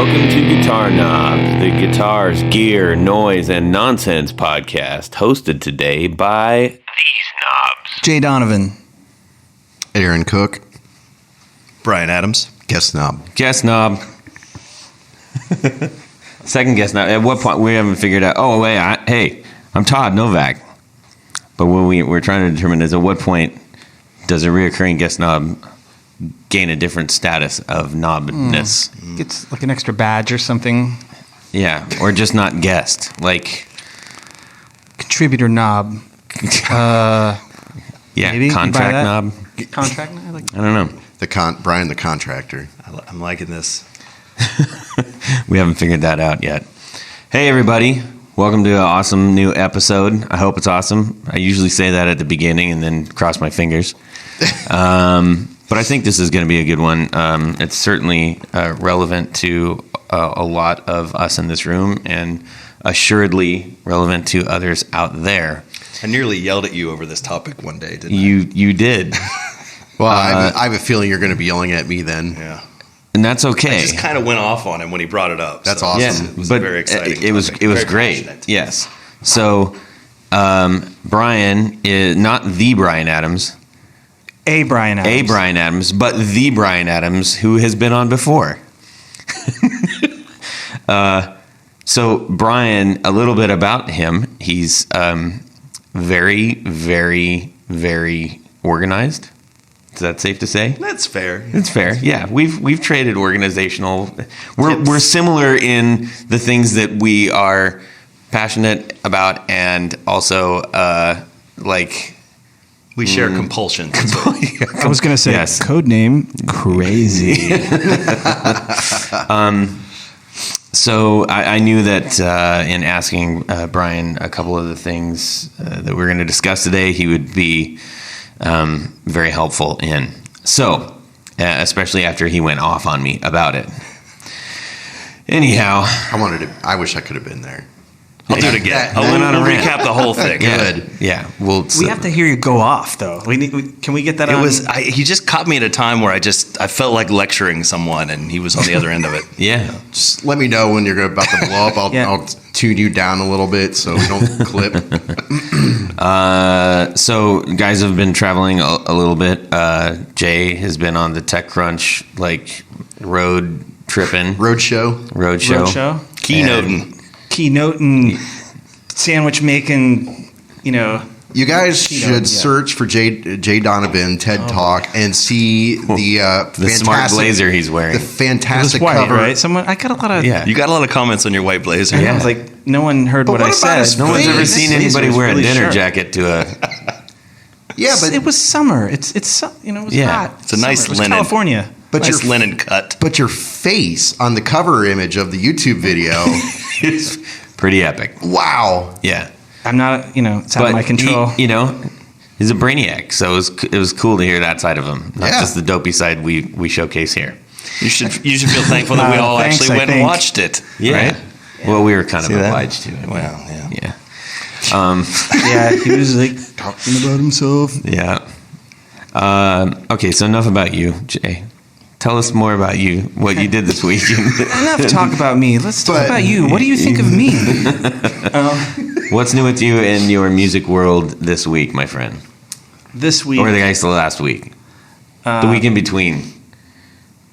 Welcome to Guitar Knobs, the guitars, gear, noise, and nonsense podcast, hosted today by these knobs. Jay Donovan. Aaron Cook. Brian Adams. Guest knob. Guest knob. Second guest knob. At what point we haven't figured out, hey, I'm Todd, Novak. But what we're trying to determine is at what point does a reoccurring guest knob gain a different status of knobness? Gets like an extra badge or something. Yeah, or just not guest. Like Contributor knob. Yeah, maybe? contract knob. Contract knob? I don't know. Brian the contractor. I'm liking this. We haven't figured that out yet. Hey, everybody. Welcome to an awesome new episode. I hope it's awesome. I usually say that at the beginning and then cross my fingers. But I think this is going to be a good one. It's certainly relevant to a lot of us in this room and assuredly relevant to others out there. I nearly yelled at you over this topic one day, didn't I? You did. Well, I have a feeling you're going to be yelling at me then. Yeah. And that's okay. I just kind of went off on him when he brought it up. That's awesome. Yeah, It was but very exciting. It was Very great. passionate. Yes. So Brian is not the Brian Adams. A Brian Adams. A Brian Adams, but the Brian Adams who has been on before. So Brian, a little bit about him. He's very, very, very organized. Is that safe to say? That's fair. It's fair. Yeah, we've traded organizational. We're similar in the things that we are passionate about, and also We share compulsion. I was going to say, Yes. code name, crazy. So I knew that in asking Brian a couple of the things that we're going to discuss today, he would be very helpful in. So, especially after he went off on me about it. Anyhow, I wish I could have been there. I'll do it again. went on a We'll rant. recap the whole thing. Good. yeah. We have to hear you go off, though. Can we get that It on? was. He just caught me at a time where I felt like lecturing someone, and he was on the other end of it. Yeah. Just let me know when you're about to blow up. I'll tune you down a little bit so we don't clip. So guys have been traveling a little bit. Jay has been on the TechCrunch road tripping. Roadshow. Roadshow. Keynoting. Sandwich making, You guys should search for Jay Donovan TED Talk and see the smart blazer he's wearing. The fantastic white, cover. right? I got a lot of... Yeah. You got a lot of comments on your white blazer. I was like, no one heard what I what about said. his No one's ever This seen blazer anybody is wear a really dinner sharp. jacket to a. Yeah, but It was summer. It was Yeah. hot. It's a nice Summer. It was linen. California. Nice linen cut. But your face on the cover image of the YouTube video, It's pretty epic. wow. Yeah. I'm not, it's out of my control. He's a brainiac, so it was cool to hear that side of him, not Yeah. just the dopey side we showcase here. You should feel thankful that we all Thanks, actually I went and think. watched it. Yeah. Right? Well, we were kind of See that? obliged to. Well, yeah. Yeah. Yeah, he was talking about himself. Yeah. Okay, so enough about you, Jay. Tell us more about you, what you did this week. Enough talk about me. Let's talk But- about you. What do you think of me? What's new with you in your music world this week, my friend? This week, Or the last week? The week in between.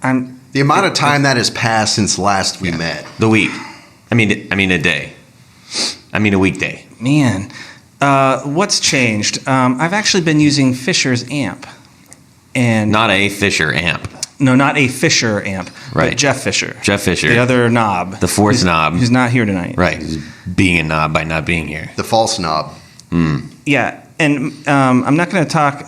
The amount of time that has passed since last we met. The week. I mean a day. I mean a weekday. Man, what's changed? I've actually been using Fisher's amp, and Not a Fisher amp. no, not a Fisher amp, Right. but Jeff Fisher. Jeff Fisher. the other knob, The fourth knob. who's not here tonight. Right. He's being a knob by not being here. The false knob. Yeah, and I'm not going to talk.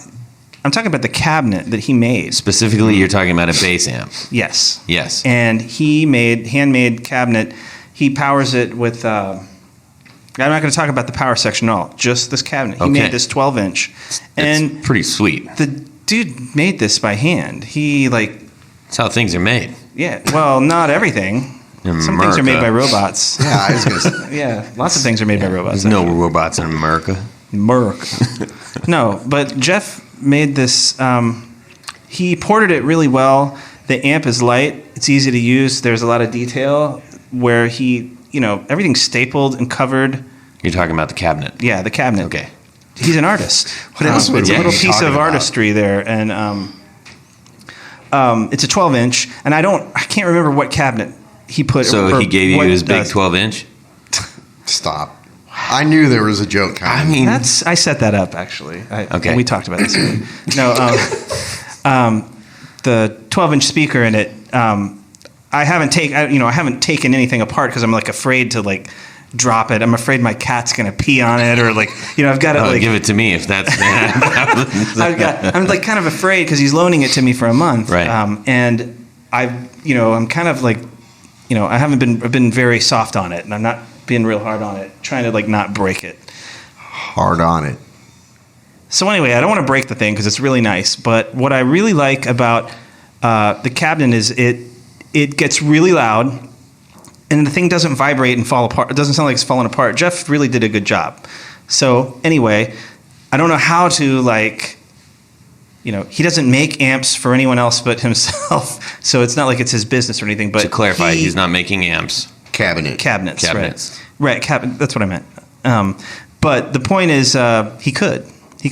I'm talking about the cabinet that he made. Specifically, you're talking about a bass amp. Yes. Yes. And he made handmade cabinet. He powers it with. I'm not going to talk about the power section at all. Just this cabinet. He Okay. made this 12-inch, and it's pretty sweet. the dude made this by hand. He That's how things are made. yeah. Well, not everything. In Some things are made by America. robots. Yeah, I was going to say. Yeah, lots of things are made by robots. There's no robots in America. Merc. No, but Jeff made this. He ported it really well, The amp is light. It's easy to use. There's a lot of detail where everything's stapled and covered. You're talking about the cabinet. Yeah, the cabinet. Okay. He's an artist. What else would It's we a little be piece talking of about? artistry there, and it's a 12-inch, and I can't remember what cabinet he put. So or he gave you what, his big 12-inch? Stop. I knew there was a joke coming. I mean, I set that up actually. Okay. We talked about this. No, the 12-inch speaker in it. I haven't taken anything apart because I'm like afraid to like drop it. I'm afraid my cat's gonna pee on it, or like I've got to give it to me if that's I'm like kind of afraid because he's loaning it to me for a month, right? And I'm kind of like I've been very soft on it, and I'm not being real hard on it, trying to like not break it. Hard on it. So anyway, I don't want to break the thing because it's really nice. But what I really like about the cabinet is it gets really loud, and the thing doesn't vibrate and fall apart. It doesn't sound like it's falling apart. Jeff really did a good job. So anyway, I don't know how to he doesn't make amps for anyone else but himself. So it's not like it's his business or anything. But to clarify, he's not making amps. Cabinets. Cabinets. Right. Cabinet. That's what I meant. But the point is, he could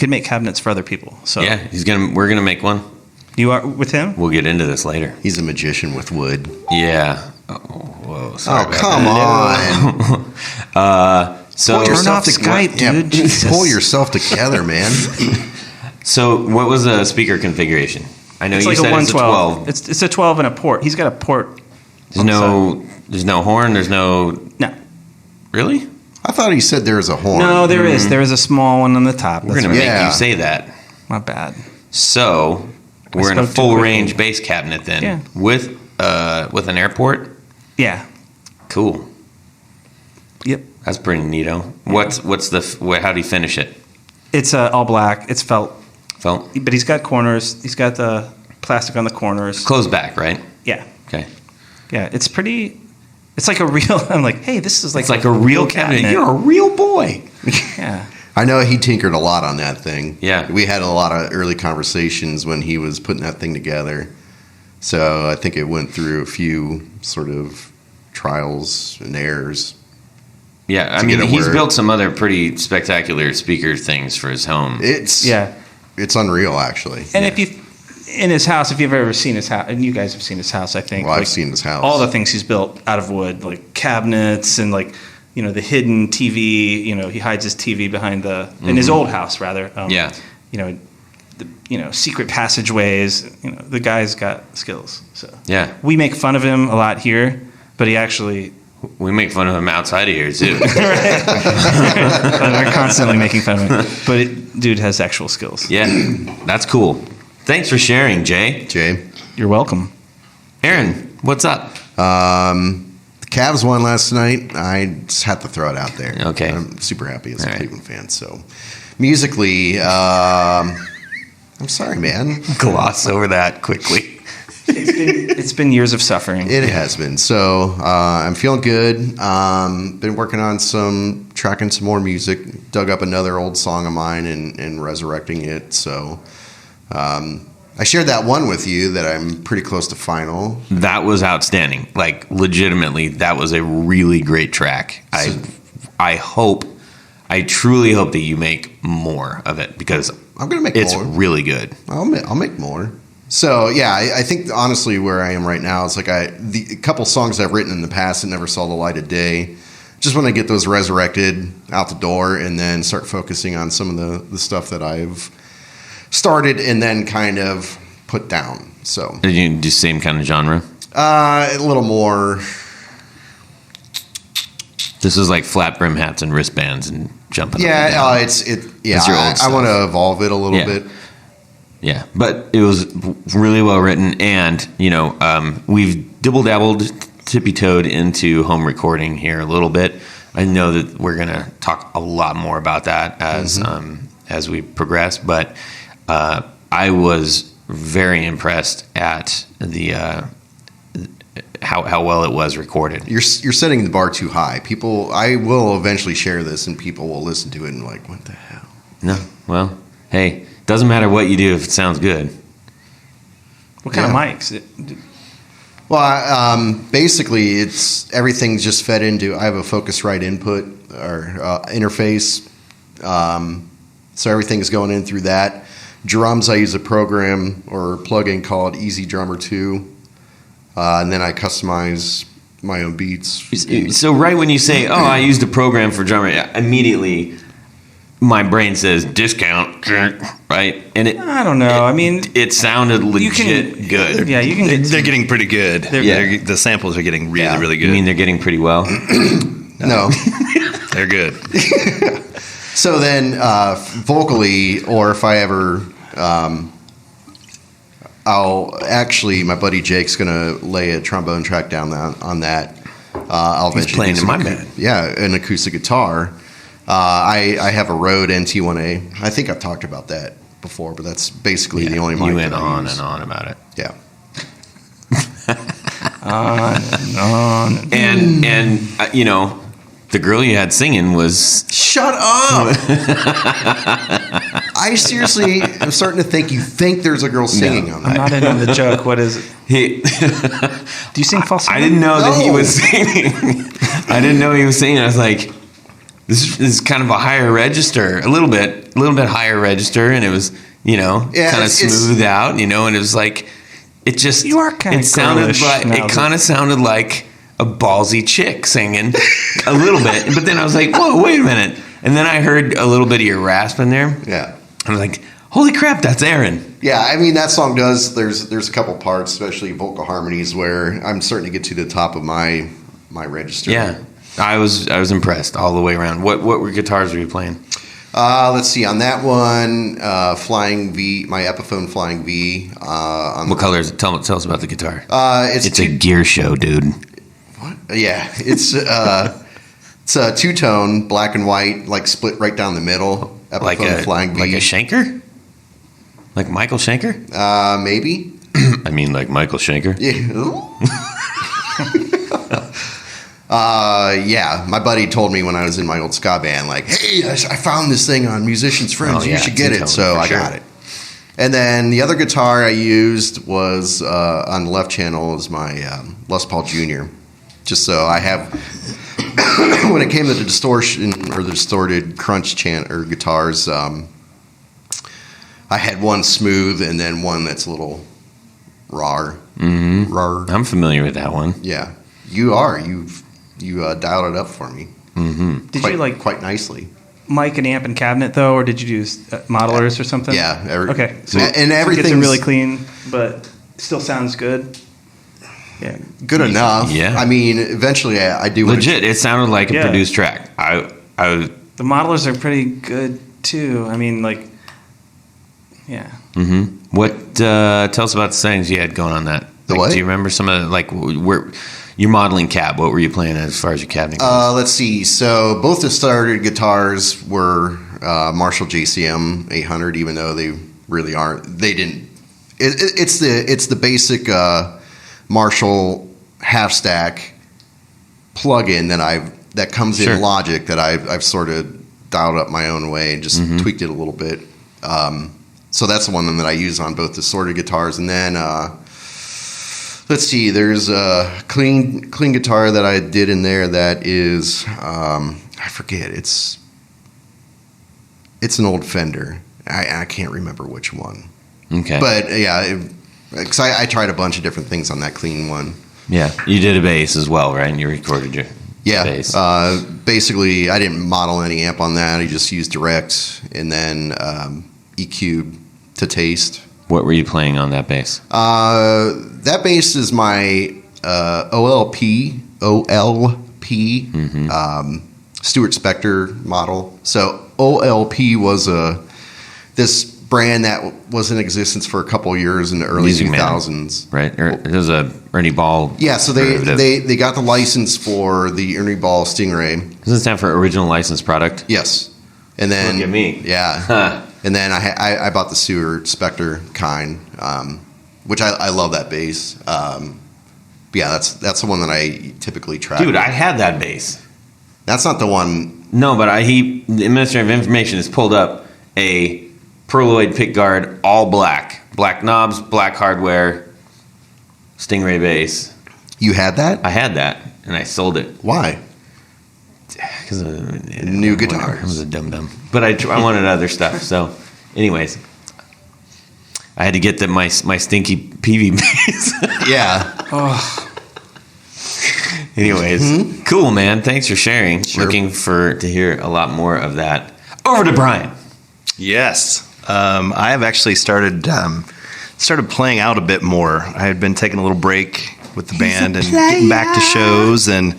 make cabinets for other people. So Yeah, we're gonna make one. You are with him? We'll get into this later. He's a magician with wood. Yeah. Oh, whoa. Sorry about Come on. So Pull Turn yourself off Skype, dude. Jesus. Pull yourself together, man. So what was the speaker configuration? I know It's you like said a it's a 112. 12. It's a 12 and a port. He's got a port. There's no horn. There's no. No. Really? I thought he said there was a horn. No, there is. There is a small one on the top. We're That's gonna right. make Yeah. you say that. My bad. So we're in a spoke too full quickly. range bass cabinet then, Yeah. with an airport. Yeah. Cool. Yep. That's pretty neato. How do you finish it? It's all black. It's felt, Felt but he's got corners. He's got the plastic on the corners. closed back, right? Yeah. Okay. Yeah. It's pretty. It's like a real. I'm like, hey, this is like It's like a real cabinet. You're a real boy. Yeah. I know he tinkered a lot on that thing. Yeah. We had a lot of early conversations when he was putting that thing together. So I think it went through a few sort of trials and errors. Yeah, I To mean, get it he's where- built some other pretty spectacular speaker things for his home. It's unreal, actually. And if you've ever seen his house, and you guys have seen his house, I think. Well, I've seen his house. All the things he's built out of wood, like cabinets and like, the hidden TV. He hides his TV behind in his old house rather. Yeah. Secret passageways. The guy's got skills. So Yeah. we make fun of him a lot here, but he actually. We make fun of him outside of here too. We're constantly making fun of him, but dude has actual skills. Yeah, that's cool. Thanks for sharing, Jay. Jay. You're welcome. Aaron, what's up? The Cavs won last night. I just had to throw it out there. Okay. I'm super happy as a All right. Cleveland fan. So, musically, I'm sorry, man. Gloss over that quickly. It's been years of suffering. It has been. So, I'm feeling good. Been working on tracking some more music. Dug up another old song of mine and resurrecting it. So, I shared that one with you that I'm pretty close to final. That was outstanding. Like, legitimately, that was a really great track. I truly hope that you make more of it because I'm gonna make it's more. really good. I'll make more. So yeah, I think honestly where I am right now is like the couple songs I've written in the past that never saw the light of day. Just want to get those resurrected out the door and then start focusing on some of the stuff that I've started and then kind of put down. So Did you do same kind of genre? a little more. This is like flat brim hats and wristbands and jumping. up and Yeah, down. It's your old I stuff. want to evolve it a little Yeah. bit. Yeah, but it was really well written, and we've dibble-dabbled, tippy-toed into home recording here a little bit. I know that we're gonna talk a lot more about that as we progress, but I was very impressed at the how well it was recorded. You're setting the bar too high. I will eventually share this, and people will listen to it and be like, "What the hell?" No, well, hey, doesn't matter what you do if it sounds good. What kind of Yeah. mics? Well, basically, everything's just fed into. I have a Focusrite input or interface, so everything's going in through that. Drums, I use a program or plugin called Easy Drummer 2, and then I customize my own beats. So right when you say, "Oh, I used a program for drummer," immediately my brain says discount, right? And I don't know. I mean, it sounded legit good. Yeah, you can get. They're getting pretty good. Yeah. The samples are getting really, Yeah. really good. You mean they're getting pretty well? No. They're good. So then, vocally, or if I ever, my buddy Jake's gonna lay a trombone track down on that. I'll He's eventually playing do in my some band. Yeah, an acoustic guitar. I have a Rode NT1A. I think I've talked about that before, but that's basically the only mic You went that I on use. and on about it. Yeah. on. And you know, the girl you had singing was Shut up! I seriously am starting to think there's a girl singing on I'm that. not in on the joke. What is it? he. Do you sing falsetto? I didn't know that he No. was singing. I didn't know he was singing. I was like, this is kind of a higher register, a little bit higher register, and it was, you know, Yeah, kind of it's- smoothed out, you know, and it was like, it just, You are kinda it sounded girlish like, now, it kind of sounded like a ballsy chick singing a little bit, but then I was like, whoa, wait a minute, and then I heard a little bit of your rasp in there. Yeah. I was like, holy crap, that's Aaron. Yeah, I mean that song does. There's a couple parts, especially vocal harmonies, where I'm starting to get to the top of my register. Yeah, I was impressed all the way around. What guitars were you playing? Let's see. On that one, Flying V, my Epiphone Flying V. What color is it? Tell us about the guitar. It's a gear show, dude. yeah, it's a two-tone, black and white, like split right down the middle. Epiphone Like a Flying V. like a Schenker? Like Michael Schenker? Maybe. I mean, like Michael Schenker. Yeah. Yeah, my buddy told me when I was in my old ska band, like, hey, I found this thing on Musician's Friends. Oh, yeah, You should get it. two-tone, So for I sure. got it. And then the other guitar I used was on the left channel is my Les Paul Jr. Just so I have, when it came to the distortion or the distorted crunch or guitars, I had one smooth and then one that's a little raw. Mm-hmm. Raw. I'm familiar with that one. Yeah, you are. You dialed it up for me. Mm-hmm. Did quite, you like quite nicely? mic and amp and cabinet though, or did you use modelers or something? Yeah. Okay. So, and It's everything's really clean, but still sounds good. Yeah. good enough. Yeah. I mean, eventually I do. what Legit, it sounded like a Yeah. produced track. I The modelers are pretty good too. I mean, like, yeah. mm-hmm. What? Tell us about the settings you had going on that. The Like, what? do you remember some of the, like where you're modeling cab? What were you playing as far as your cabinet goes? Let's see. So both the started guitars were Marshall JCM 800, even though they really aren't. They didn't. It's the basic Marshall half stack plugin that comes Sure. in Logic that I've sort of dialed up my own way and just Mm-hmm. tweaked it a little bit. So that's the one that I use on both the sorted guitars, and then let's see. There's a clean guitar that I did in there that is I forget. It's an old Fender. I can't remember which one, Okay. but yeah, because I tried a bunch of different things on that clean one. Yeah, you did a bass as well, right? And you recorded your Yeah, bass. basically, I didn't model any amp on that. I just used direct and then EQ'd to taste. What were you playing on that bass? That bass is my OLP Stuart Spector model. So OLP was this brand that was in existence for a couple of years in the early Music Man. 2000s. Right? It was a Ernie Ball. Yeah, so derivative. they got the license for the Ernie Ball Stingray. Does it stand for original licensed product? Yes, and then Look at me. Yeah, Huh. and then I bought the Stuart Spector kind, which I love that bass. Yeah, that's the one that I typically track. Dude, I had that bass. That's not the one. No, but the Administrative Information has pulled up a Perloid pickguard, all black knobs, black hardware, Stingray bass. You had that? I had that, and I sold it. Why? Because New guitars. I was a dum-dum. But I wanted other stuff. So, anyways, I had to get my stinky PV bass. Yeah. Anyways, cool, man. Thanks for sharing. Sure. Looking to hear a lot more of that. Over to Brian. Yes. I have actually started playing out a bit more. I had been taking a little break with the band and getting back to shows, and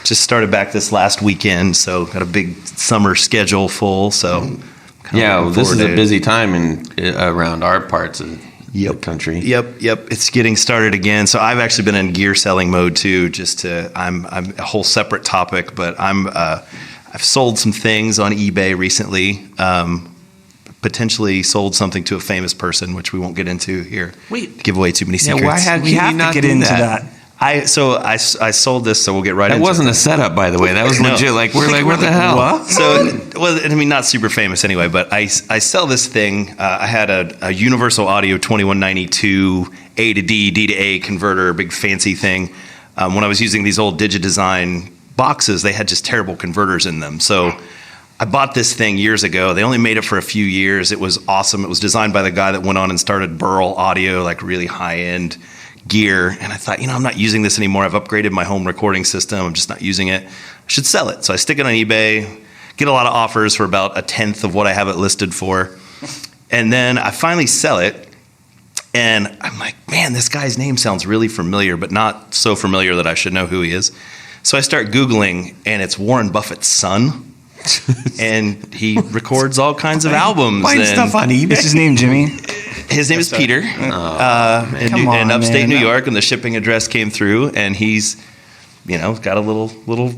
just started back this last weekend. So got a big summer schedule full. So This is a busy time around our parts of the country. Yep. It's getting started again. So I've actually been in gear selling mode too. I'm a whole separate topic, but I've sold some things on eBay recently. Potentially sold something to a famous person, which we won't get into here. Wait. Give away too many secrets. why had We you have not to get do into that? that. I sold this, so we'll get right That into wasn't it. a setup, by the way. That was No. legit. Like, we're like, what the hell? What? So, not super famous anyway, but I sell this thing. I had a Universal Audio 2192 A to D, D to A converter, big fancy thing. When I was using these old DigiDesign boxes, they had just terrible converters in them. So I bought this thing years ago. They only made it for a few years. It was awesome. It was designed by the guy that went on and started Burl Audio, like really high-end gear. And I thought, I'm not using this anymore. I've upgraded my home recording system. I'm just not using it. I should sell it. So I stick it on eBay, get a lot of offers for about a tenth of what I have it listed for. And then I finally sell it. And I'm like, man, this guy's name sounds really familiar, but not so familiar that I should know who he is. So I start Googling, and it's Warren Buffett's son. And he records all kinds of albums. Buying and stuff on eBay. What's his name, Jimmy? his name is Peter, Come on, in upstate man. New York, and the shipping address came through, and he's, got a little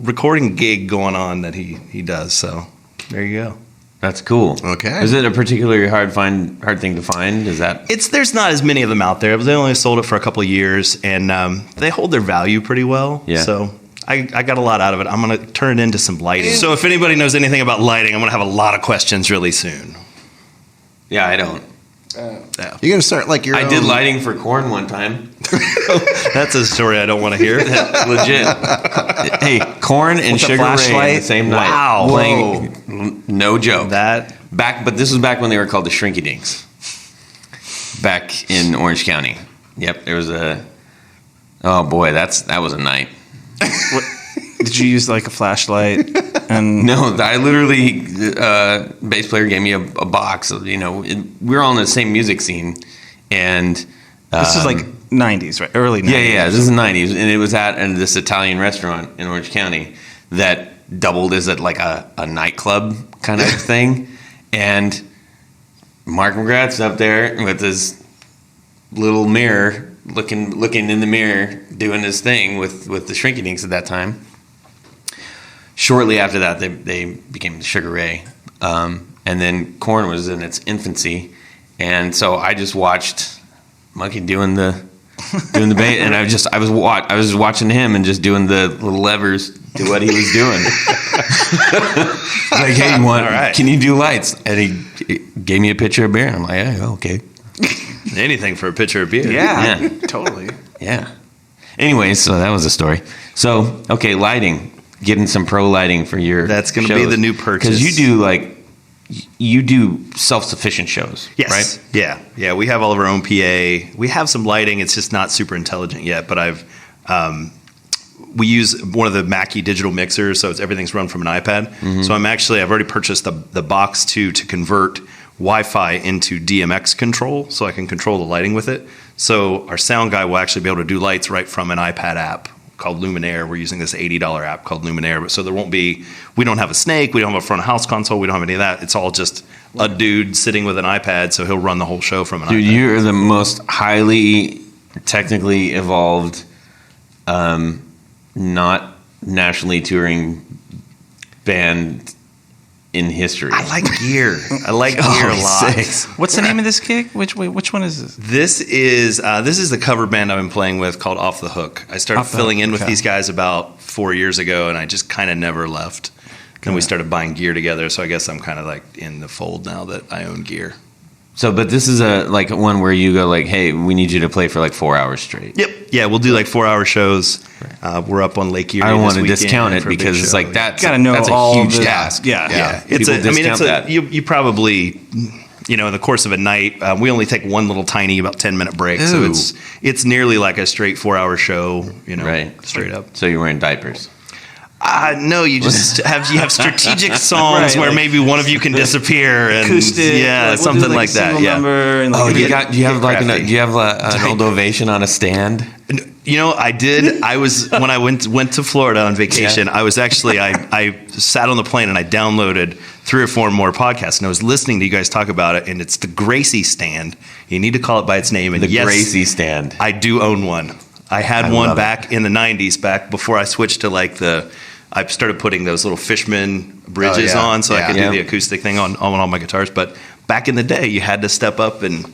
recording gig going on that he does. So there you go. That's cool. Okay. Is it a particularly hard thing to find? Is that? There's not as many of them out there, but they only sold it for a couple of years, and they hold their value pretty well. Yeah. So I got a lot out of it. I'm going to turn it into some lighting. So if anybody knows anything about lighting, I'm going to have a lot of questions really soon. Yeah, I don't. Yeah. You're gonna start like your I own. did lighting for corn one time. That's a story I don't want to hear. Legit. Hey, corn and With a Sugar Ray flashlight? the same night. Wow. Playing, no joke. That This was back when they were called the Shrinky Dinks. Back in Orange County. Yep, there was oh boy, that was a night. Did you use like a flashlight? And No, I literally, bass player gave me a box. We were all in the same music scene, and this is like 90s, right? Early 90s. yeah. This is the '90s, and it was at this Italian restaurant in Orange County that doubled as like a nightclub kind of thing. And Mark McGrath's up there with his little mirror, looking in the mirror, doing his thing with the Shrinky Dinks at that time. Shortly after that, they became Sugar Ray, and then Korn was in its infancy, and so I just watched Monkey doing the bass, and I was watching him and just doing the little levers to what he was doing. Like, hey, can you do lights? And he gave me a pitcher of beer, and I'm like, yeah, okay, anything for a pitcher of beer. Yeah, totally. yeah. Anyways, so that was a story. So okay, lighting. Getting some pro lighting for your That's going to be the new purchase. because you do self-sufficient shows, Yes. right? Yeah. We have all of our own PA. We have some lighting. It's just not super intelligent yet. But we use one of the Mackie digital mixers, so everything's run from an iPad. Mm-hmm. So I've already purchased the box to convert Wi-Fi into DMX control, so I can control the lighting with it. So our sound guy will actually be able to do lights right from an iPad app called Luminaire. We're using this $80 app called Luminaire. So we don't have a snake, we don't have a front of house console, we don't have any of that. It's all just a dude sitting with an iPad, so he'll run the whole show from an Dude, iPad. you're the most highly technically evolved, not nationally touring band in history. I like gear. I like gear a lot. sakes. What's the name of this gig? Which one is this? This is the cover band I've been playing with called Off the Hook. I started Off the filling Hook, in with okay. these guys about 4 years ago, and I just kind of never left. Then we started buying gear together, so I guess I'm kind of like in the fold now that I own gear. But this is a like one where you go like, hey, we need you to play for like 4 hours straight. Yep. Yeah, we'll do like 4-hour shows. We're up on Lake Erie. I don't want this to discount it weekend for a because big it's show. like that's Gotta know that's a all huge the- task. Yeah. It's People discount that. you probably, in the course of a night, we only take one little tiny about 10-minute break, so Ooh. it's nearly like a straight 4-hour show. Right. Straight up. So you're wearing diapers. No, you just have strategic songs Right, where like- maybe one of you can disappear and Acoustic, yeah, we'll do, something like a that. single Yeah. number and Oh, like do you have like crafty. do you have an old ovation on a stand? I did. I was when I went to Florida on vacation. Yeah. I was actually I sat on the plane and I downloaded 3 or 4 more podcasts and I was listening to you guys talk about it. And it's the Gracie stand. You need to call it by its name. And The yes, Gracie stand. I do own one. I had I one love back in the '90s, back before I switched to I started putting those little Fishman bridges Oh, yeah. on, so I Yeah. could Yeah. do the acoustic thing on all my guitars. But back in the day, you had to step up and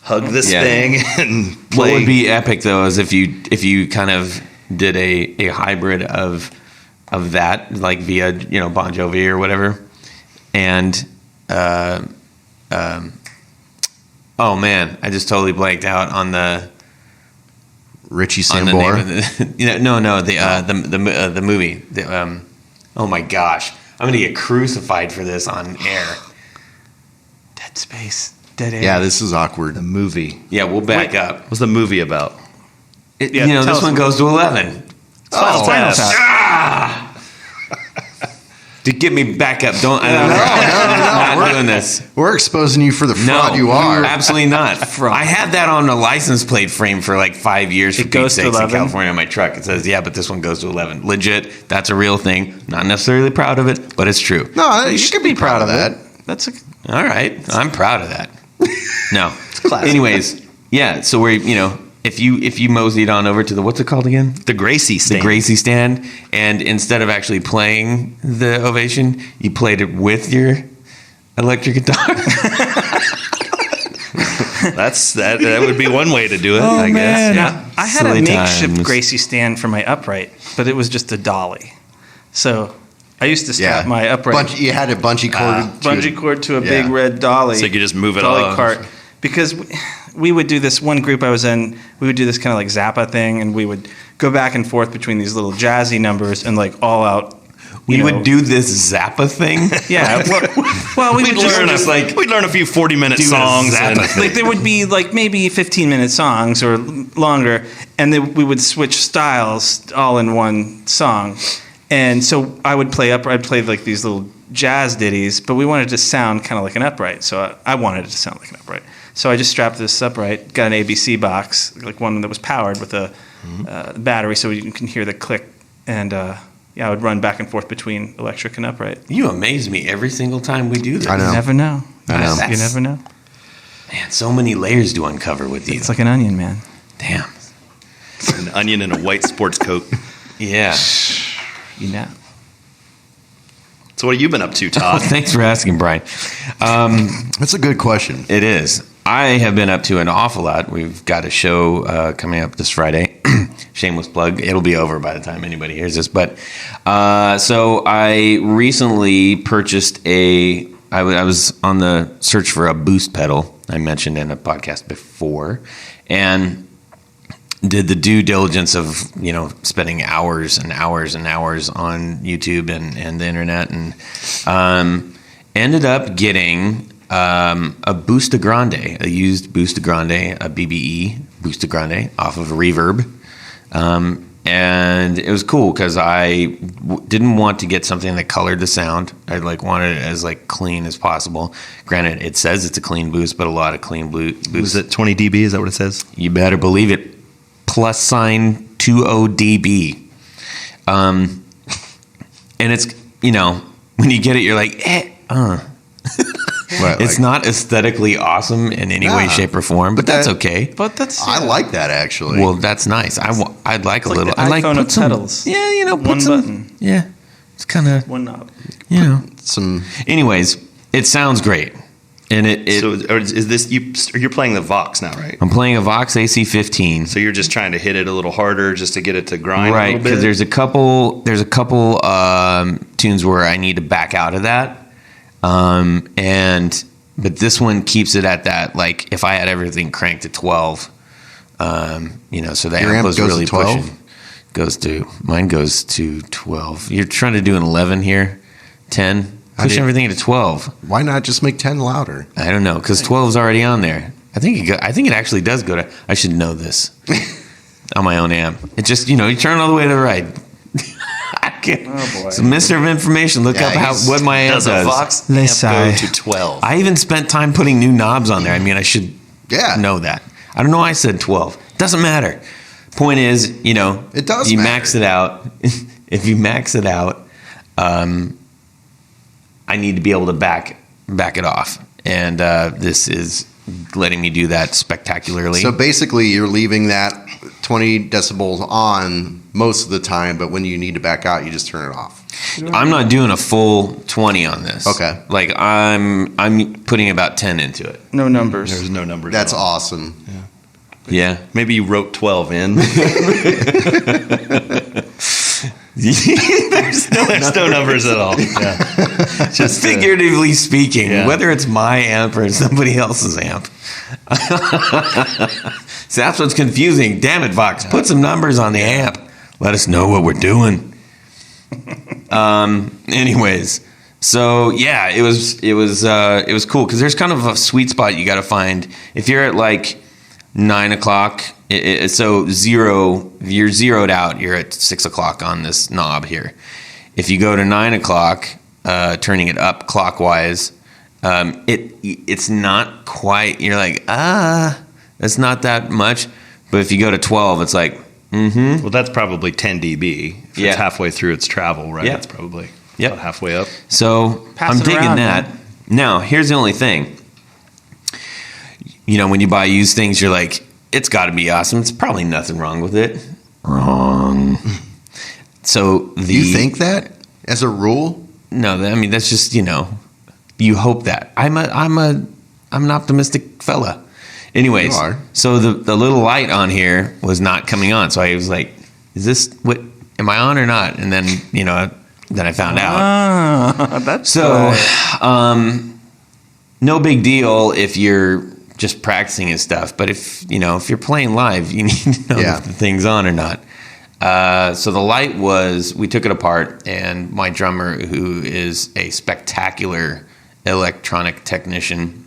hug this Yeah. thing and What play. would be epic though is if you kind of did a hybrid of that, like via Bon Jovi or whatever, and oh man, I just totally blanked out on the Richie on the name Sambora. of the movie. Oh my gosh, I'm gonna get crucified for this on air. Dead Space, Dead Air. Yeah, this is awkward. the movie. Yeah, we'll back Wait. up. What's the movie about? Yeah, tell This us. one goes to 11. Final Final Tap. Tap. To get me back up, don't. I'm not doing this. We're exposing you for the No, fraud you are. absolutely not. I had that on a license plate frame for like 5 years. For It goes Pete's to sakes, in 11? California on my truck. It says, yeah, but this one goes to 11. Legit, that's a real thing. Not necessarily proud of it, but it's true. No, You should be proud of that. That's a All right, I'm proud of that. No. classic. Anyways, yeah. So we're if you moseyed on over to the what's it called again? The Gracie stand. The Gracie stand, and instead of actually playing the ovation, you played it with your electric guitar. That would be one way to do it, Oh, I guess. man. Yeah, I had Silly a makeshift times. Gracie stand for my upright, but it was just a dolly. So I used to strap Yeah. my upright You had a bungee cord. bungee cord to a Yeah. big red dolly. So you could just move it dolly off. cart. Because we would do this one group I was in. We would do this kind of like Zappa thing, and we would go back and forth between these little jazzy numbers and like all out. We would do this Zappa thing. Yeah. Well, we We'd would learn, just we'd learn a few 40-minute do a songs. Zappa And, thing. like there would be like maybe 15-minute songs or longer, and then we would switch styles all in one song. And so I'd play like these little jazz ditties, but we wanted it to sound kind of like an upright. So I wanted it to sound like an upright. So I just strapped this upright, got an ABC box, like one that was powered with a battery, so you can hear the click. And I would run back and forth between electric and upright. You amaze me every single time we do this. I know. You never know. I know. You never know. Man, so many layers to uncover with you. It's like an onion, man. Damn. an onion and a white sports coat. Yeah. You know. So what have you been up to, Oh, Todd? thanks for asking, Brian. That's a good question. It is. I have been up to an awful lot. We've got a show coming up this Friday. Shameless plug. It'll be over by the time anybody hears this. But so I recently purchased I was on the search for a boost pedal. I mentioned in a podcast before, and did the due diligence of spending hours and hours and hours on YouTube and the internet, and ended up getting a Busta Grande, a used Busta Grande, a BBE Busta Grande off of Reverb. And it was cool because I didn't want to get something that colored the sound. I wanted it as clean as possible. Granted, it says it's a clean boost, but a lot of clean boosts. Was it 20 dB? Is that what it says? You better believe it. +20 dB. And it's when you get it, you're like, Right, It's not aesthetically awesome in any way, Nah. shape, or form, but that's okay. But that's I like that actually. Well, that's nice. I'd like a like little. the I like iPhone put of some pedals. Yeah, put One some, button. Yeah, it's kind of one knob. some Anyways, it sounds great, and it. So is this you're playing the Vox now, right? I'm playing a Vox AC15. So you're just trying to hit it a little harder just to get it to grind Right, a little because bit? there's a couple tunes where I need to back out of that, and but this one keeps it at that. Like if I had everything cranked to 12, so the Your amp amp was goes really to 12? pushing. Mine goes to 12. You're trying to do an 11 here, 10. Push everything to 12. Why not just make 10 louder? I don't know, because 12 is already on there. I think it actually does go to. I should know this on my own amp. It just you turn all the way to the right. I can't. Oh boy! It's a mystery of information. Look up what my amp Does a does. Vox This amp go side. to 12? I even spent time putting new knobs on there. I mean, I should know that. I don't know why I said 12. Doesn't matter. Point is, It does You matter. max it out. If you max it out, I need to be able to back it off, and this is letting me do that spectacularly. So basically, you're leaving that 20 decibels on most of the time, but when you need to back out, you just turn it off. I'm not doing a full 20 on this. Okay. Like I'm putting about 10 into it. No numbers. There's no numbers. That's at all. awesome. Yeah. Maybe you wrote 12 in. There's no numbers at all. Yeah. Just figuratively speaking, Yeah. whether it's my amp or somebody else's amp. So that's what's confusing. Damn it, Vox. Put some numbers on the amp. Let us know what we're doing. Anyways, so yeah, it was cool because there's kind of a sweet spot you got to find if you're at like 9 o'clock. So zero, if you're zeroed out, you're at 6 o'clock on this knob here. If you go to 9 o'clock, turning it up clockwise, it's not quite. You're like, that's not that much. But if you go to 12, it's like, Well, that's probably 10 dB. If Yeah. it's halfway through its travel, right? Yeah. It's probably Yep. about halfway up. So Pass I'm it digging around, that. man. Now, here's the only thing. When you buy used things, you're like, it's got to be awesome. It's probably nothing wrong with it. Wrong. So You think that as a rule? No, I mean that's just you hope that. I'm an optimistic fella. Anyways, You are. so the little light on here was not coming on. So I was like, is this what? Am I on or not? And then then I found out. That's So, good. no big deal if you're just practicing and stuff. But if you're playing live, you need to know if the thing's on or not. So the light we took it apart, and my drummer, who is a spectacular electronic technician,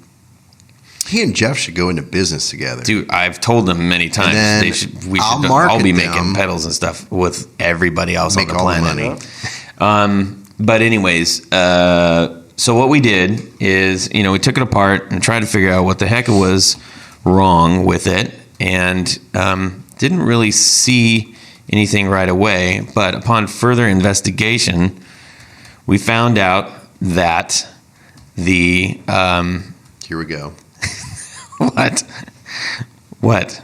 He and Jeff should go into business together. dude, I've told them many times then we should I'll all be market making them. pedals and stuff with everybody else Make on the all the planet. money. But anyways, so what we did is, we took it apart and tried to figure out what the heck was wrong with it, and didn't really see anything right away. But upon further investigation, we found out that the Here we go. what?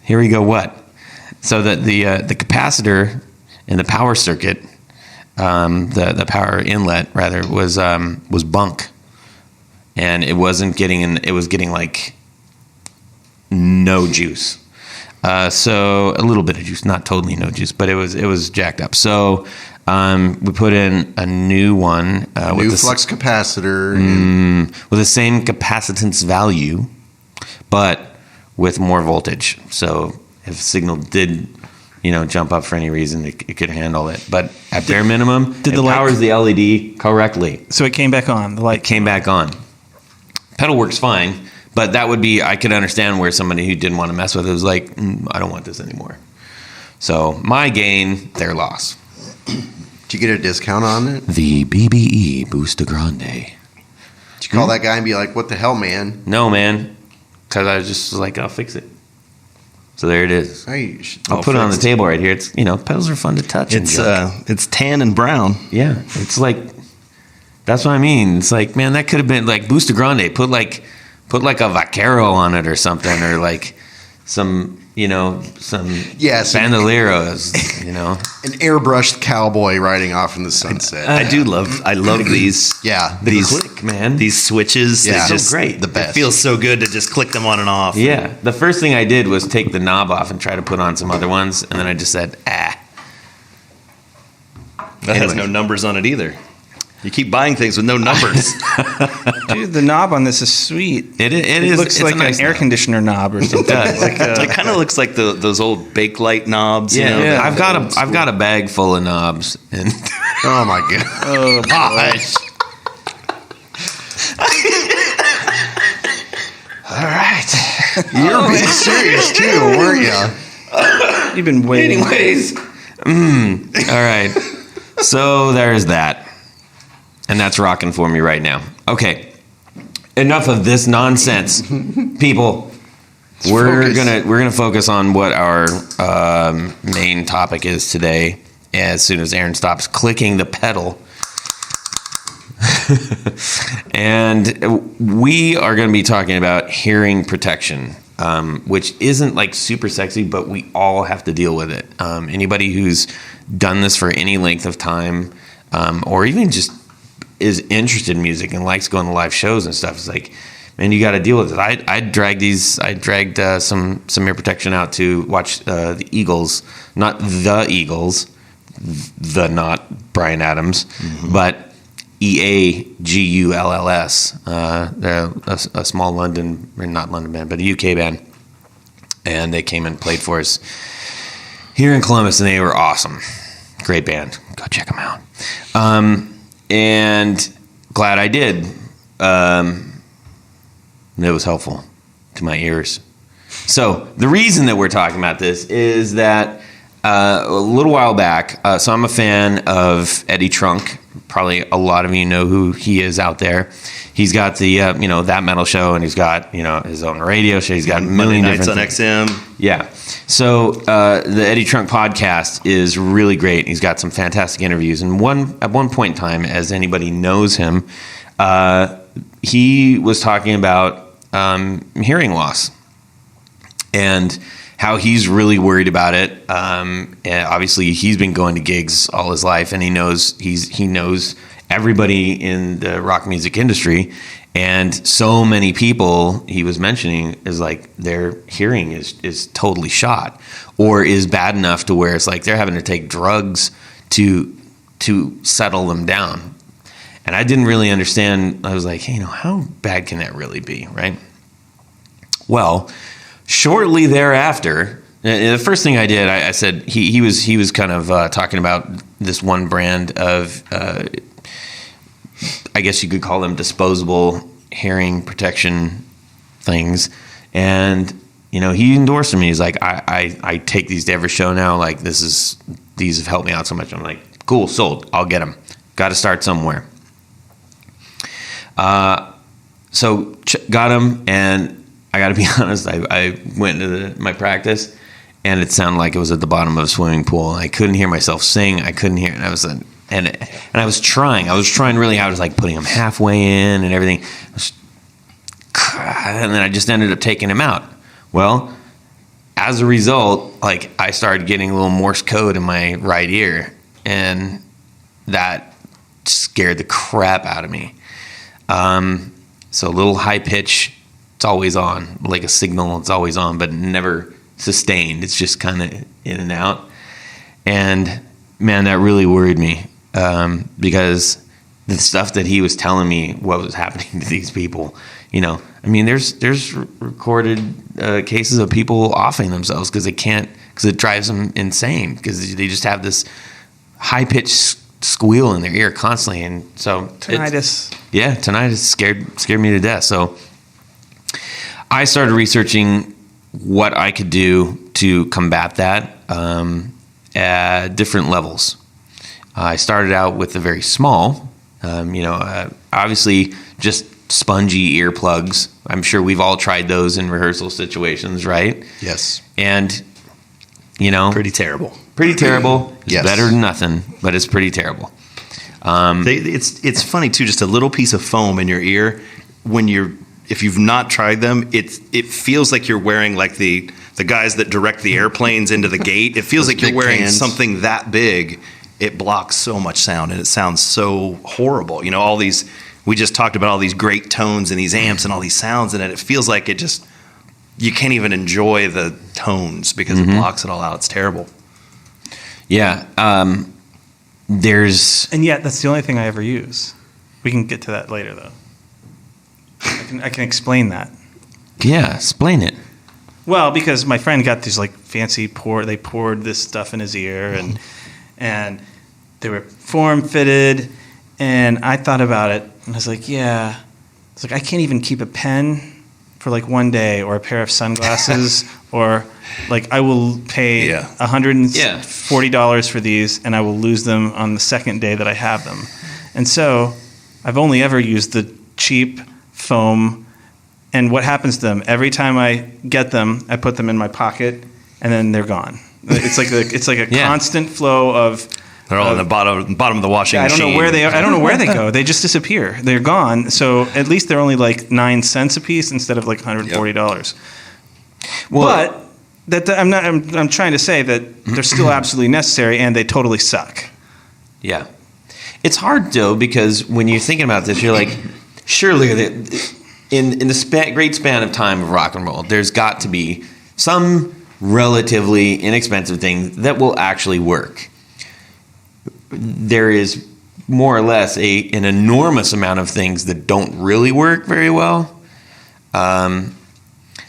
Here we go. What? So that the capacitor in the power circuit, the power inlet rather was bunk, and it wasn't getting in. It was getting like no juice. So a little bit of juice, not totally no juice, but it was jacked up. So we put in a new one New flux capacitor. with the same capacitance value, but with more voltage. So if the signal did, jump up for any reason, it could handle it. But at bare minimum, it powers the LED correctly. So it came back on. The light Came back on. Pedal works fine, but that would be, I could understand where somebody who didn't want to mess with it was like, I don't want this anymore. So my gain, their loss. Did you get a discount on it? Did The BBE Boosta Grande. you call that guy and be like, what the hell, man? No, man, because I was just like, I'll fix it. So there it is. Hey, I'll put it on the table right here. It's pedals are fun to touch. It's tan and brown. Yeah, it's like that's what I mean. It's like, man, that could have been like Boosta Grande. Put like a Vaquero on it or something, or like some bandoleros. An airbrushed cowboy riding off in the sunset. I love these. Yeah. These click, man. These switches. Yeah. They So just great. The best. It feels so good to just click them on and off. Yeah, the first thing I did was take the knob off and try to put on some other ones, and then I just said, That has no numbers on it either. You keep buying things with no numbers. Dude, the knob on this is sweet. It is. Looks like an air conditioner knob or something. It kind of looks like those old Bakelite knobs. Yeah, you know, I've got a bag full of knobs, and Oh my god! Oh, Gosh. all right. You're being serious too, weren't you? you've been waiting. Anyways, all right. So there's that, and that's rocking for me right now. Okay, enough of this nonsense, people. We're gonna focus on what our main topic is today. As soon as Aaron stops clicking the pedal. And we are going to be talking about hearing protection, which isn't like super sexy, but we all have to deal with it. Anybody who's done this for any length of time, or even just is interested in music and likes going to live shows and stuff, is like, man, you got to deal with it. I dragged some ear protection out to watch the Eagles, not the Eagles, not Bryan Adams, but EAGULLS. They're a small London, or not London band, but a UK band. And they came and played for us here in Columbus, and they were awesome. Great band. Go check them out. And glad I did. It was helpful to my ears. So the reason that we're talking about this is that a little while back, so I'm a fan of Eddie Trunk. Probably a lot of you know who he is out there. He's got the That Metal Show, and he's got his own radio show. He's got a million Nights different on things. XM. Yeah. So the Eddie Trunk podcast is really great. He's got some fantastic interviews. And at one point in time, as anybody knows him, he was talking about hearing loss and how he's really worried about it. And obviously, he's been going to gigs all his life, and he knows everybody in the rock music industry. And so many people he was mentioning is like their hearing is totally shot, or is bad enough to where it's like they're having to take drugs to settle them down. And I didn't really understand. I was like, hey, how bad can that really be, right? Well, shortly thereafter, the first thing I did, I said he was kind of talking about this one brand of, I guess you could call them disposable hearing protection things, and he endorsed them. He's like, I take these to every show now. Like these have helped me out so much. I'm like, cool, sold. I'll get them. Got to start somewhere. So got them, and I got to be honest. I went into my practice, and it sounded like it was at the bottom of a swimming pool. I couldn't hear myself sing. I couldn't hear, and I was trying. I was trying really hard. I was like putting them halfway in and everything. And then I just ended up taking them out. Well, as a result, like I started getting a little Morse code in my right ear, and that scared the crap out of me. So a little high pitch, it's always on, like a signal, it's always on, but never sustained. It's just kind of in and out. And man, that really worried me, because the stuff that he was telling me, what was happening to these people, there's recorded cases of people offing themselves because it drives them insane, because they just have this high pitched squeal in their ear constantly. And so Tinnitus. Tinnitus scared me to death. So I started researching what I could do to combat that at different levels. I started out with the very small, obviously just spongy earplugs. I'm sure we've all tried those in rehearsal situations, right? Yes. And, Pretty terrible. Pretty terrible. It's Yes. better than nothing, but it's pretty terrible. It's funny too. Just a little piece of foam in your ear if you've not tried them, it feels like you're wearing like the guys that direct the airplanes into the gate. It feels Those like you're big wearing cans. something that big. It blocks so much sound, and it sounds so horrible. All these, we just talked about all these great tones and these amps and all these sounds, and it feels like you can't even enjoy the tones because it blocks it all out. It's terrible. Yeah. there's And yet, that's the only thing I ever use. We can get to that later, though. I can explain that. yeah, explain it. Well, because my friend got these like fancy they poured this stuff in his ear, and they were form fitted, and I thought about it, and I was like, yeah, it's like I can't even keep a pen for like one day, or a pair of sunglasses, or like I will pay $140 for these, and I will lose them on the second day that I have them, and so I've only ever used the cheap foam. And what happens to them? Every time I get them, I put them in my pocket, and then they're gone. It's like a constant flow of. They're all in the bottom of the washing machine. I don't know where they are. I don't know where they go. They just disappear. They're gone. So at least they're only like 9 cents a piece instead of like $140. Well, but I'm trying to say that they're still absolutely necessary, and they totally suck. Yeah. It's hard, though, because when you're thinking about this, you're like, surely in the great span of time of rock and roll, there's got to be some relatively inexpensive thing that will actually work. There is more or less an enormous amount of things that don't really work very well.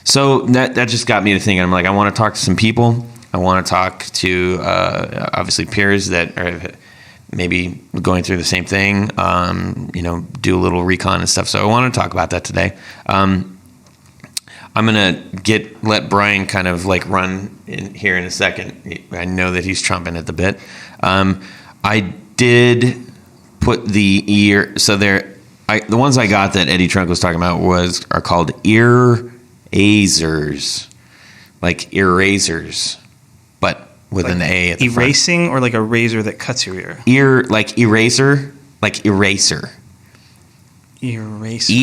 So that just got me to thinking. I'm like, I want to talk to some people. I want to talk to obviously peers that are maybe going through the same thing, do a little recon and stuff. So I want to talk about that today. I'm going to let Brian kind of like run in here in a second. I know that he's chomping at the bit. I did put the ear, so the ones I got that Eddie Trunk was talking about are called erasers, like erasers, but with an A at the front. Erasing, or like a razor that cuts your ear? Like eraser, like eraser. Eraser.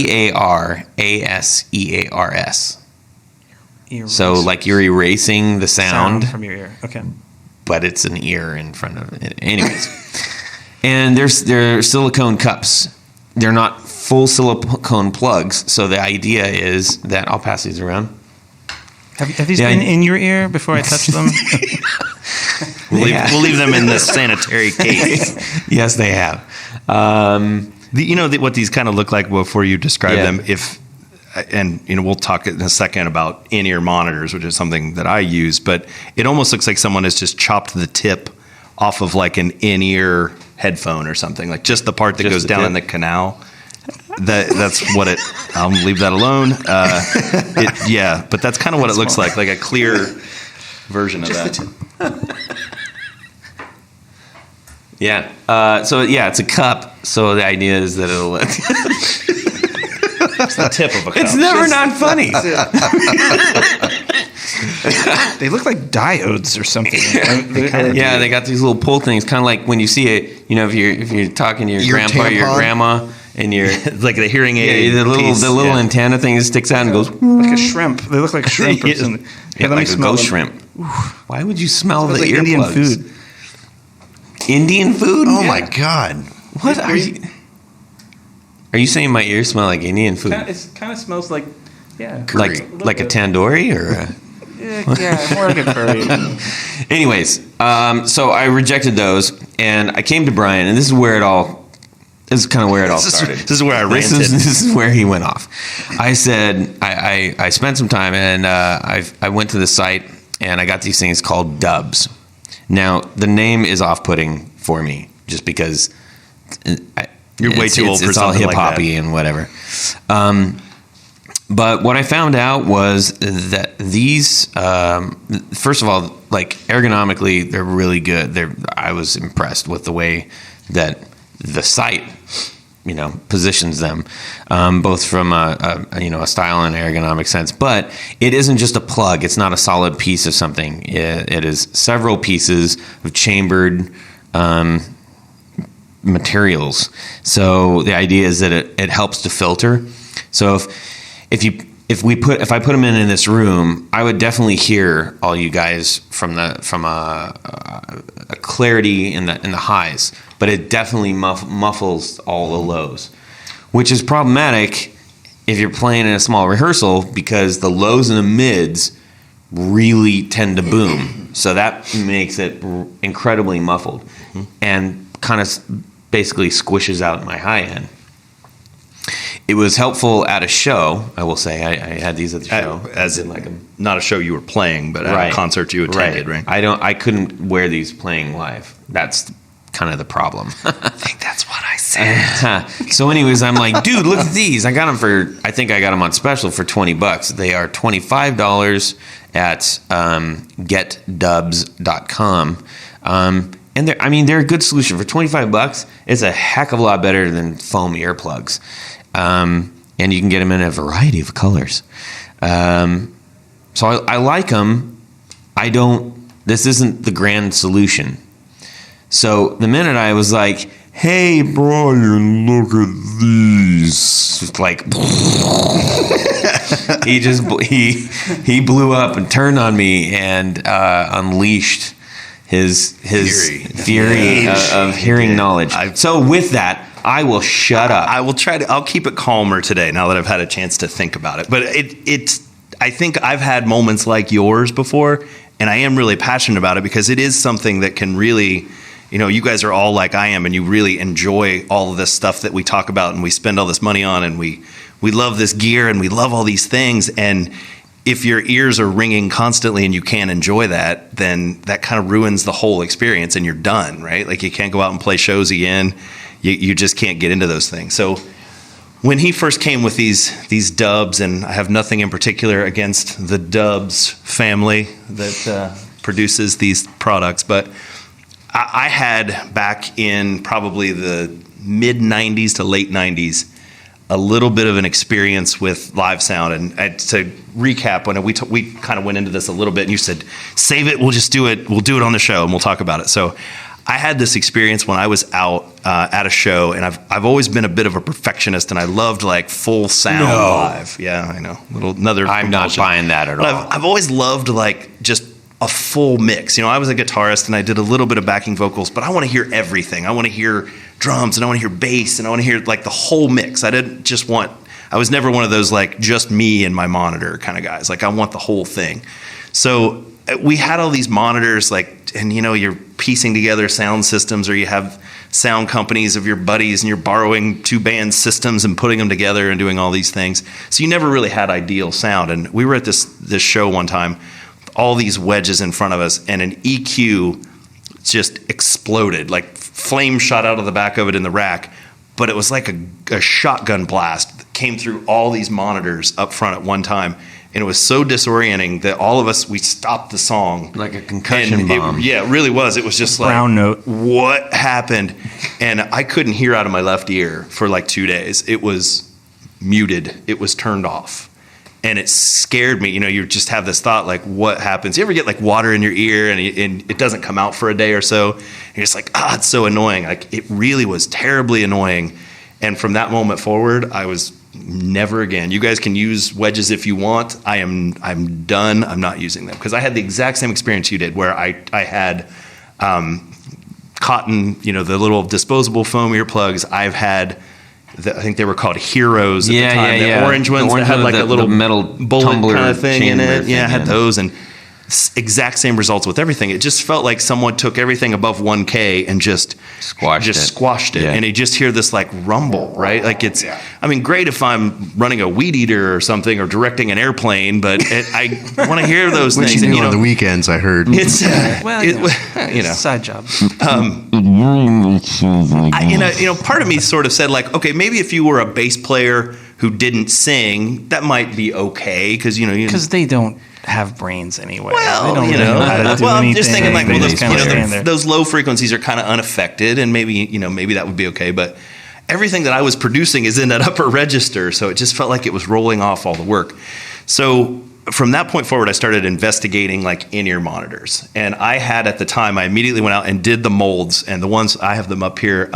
EARASEARS. Eraser. So like you're erasing the sound from your ear. Okay. But it's an ear in front of it. Anyways. And they're silicone cups. They're not full silicone plugs. So the idea is that I'll pass these around. Have these been in your ear before I touch them? We'll leave them in the sanitary case. Yes, they have. What these kind of look like before you describe them? We'll talk in a second about in-ear monitors, which is something that I use, but it almost looks like someone has just chopped the tip off of like an in-ear headphone or something, like just the part that goes down in the canal. That's what it. I'll leave that alone. But that's kind of what it looks like a clear version of that. Yeah. It's a cup. So the idea is that it'll. It's the tip of a cup. It's never not funny. They look like diodes or something. Yeah, they got these little pull things, kind of like when you see it. If you're talking to your grandpa or your grandma. And you're like the hearing aid, the little antenna thing that sticks out and goes like a shrimp. They look like shrimp or something. Yeah, like a ghost shrimp. Why would you smell the earplugs? Indian food. Indian food? Oh my God! What are you? Are you saying my ears smell like Indian food? It kind of smells like like a tandoori or. More like a curry. Anyways, so I rejected those, and I came to Brian, and this is where it all. This is kind of where it all started. This is where I ranted. This is where he went off. I said I spent some time, and I went to the site, and I got these things called dubs. Now the name is off-putting for me, just because you're way too old for something like that. It's all hip-hoppy and whatever. But what I found out was that these, first of all, like ergonomically, they're really good. I was impressed with the way that the site, positions them, both from a style and ergonomic sense. But it isn't just a plug. It's not a solid piece of something. It is several pieces of chambered materials. So the idea is that it helps to filter. So if I put them in this room, I would definitely hear all you guys from a clarity in the highs, but it definitely muffles all the lows, which is problematic if you're playing in a small rehearsal because the lows and the mids really tend to boom. So that makes it incredibly muffled. And kind of basically squishes out my high end. It was helpful at a show, I will say. I had these at the show. As in like not a show you were playing, but at a concert you attended, right? I couldn't wear these playing live. That's kind of the problem. I think that's what I said. So anyways, I'm like, dude, look at these. I got them on special for $20. They are $25 at getdubs.com. And they're a good solution for $25. It's a heck of a lot better than foam earplugs. And you can get them in a variety of colors. So I like them. This isn't the grand solution. So the minute I was like, hey, Brian, look at these. It's like, he blew up and turned on me and unleashed his fury of hearing knowledge. So with that, I will shut up. I'll keep it calmer today now that I've had a chance to think about it. But I think I've had moments like yours before, and I am really passionate about it because it is something that can really, you guys are all like I am, and you really enjoy all of this stuff that we talk about and we spend all this money on, and we love this gear and we love all these things. And if your ears are ringing constantly and you can't enjoy that, then that kind of ruins the whole experience and you're done, right? Like you can't go out and play shows again. You just can't get into those things. So when he first came with these Dubs, and I have nothing in particular against the Dubs family that produces these products, but I had back in probably the mid 90s to late 90s a little bit of an experience with live sound. And to recap, when we kind of went into this a little bit, and you said, save it, we'll just do it. We'll do it on the show and we'll talk about it. So I had this experience when I was out at a show, and I've always been a bit of a perfectionist, and I loved like full sound live. Yeah, I know. I'm not buying that at all. I've always loved like just a full mix. I was a guitarist and I did a little bit of backing vocals, but I want to hear everything. I want to hear drums and I want to hear bass and I want to hear like the whole mix. I was never one of those like just me and my monitor kind of guys. Like I want the whole thing. So we had all these monitors and you're piecing together sound systems, or you have sound companies of your buddies and you're borrowing two band systems and putting them together and doing all these things. So you never really had ideal sound. And we were at this show one time, all these wedges in front of us, and an EQ just exploded, like flame shot out of the back of it in the rack, but it was like a shotgun blast that came through all these monitors up front at one time, and it was so disorienting that all of us, we stopped the song. Like a concussion bomb. It really was. It was just like, brown note. What happened? And I couldn't hear out of my left ear for like 2 days. It was muted. It was turned off. And it scared me. You just have this thought, like, what happens? You ever get like water in your ear and it doesn't come out for a day or so? You're just like, it's so annoying. Like, it really was terribly annoying. And from that moment forward, I was never again. You guys can use wedges if you want. I'm done. I'm not using them, because I had the exact same experience you did, where I had cotton, the little disposable foam earplugs. I've had. I think they were called Heroes at the time. The orange ones that had like a little metal bullet kind of thing in it. I had in. those, and exact same results with everything. It just felt like someone took everything above 1K and just squashed it. Yeah. And you just hear this like rumble, right? Like it's, great if I'm running a weed eater or something, or directing an airplane, but I want to hear those What things. you do on the weekends, I heard. It's side job. Part of me sort of said like, okay, maybe if you were a bass player who didn't sing, that might be okay, because they don't have brains anyway. Well, they don't really know how to do I'm just anything. thinking like, Those those low frequencies are kind of unaffected, and maybe that would be okay. But everything that I was producing is in that upper register, so it just felt like it was rolling off all the work. So from that point forward, I started investigating like in-ear monitors, and I immediately went out and did the molds, and the ones I have them up here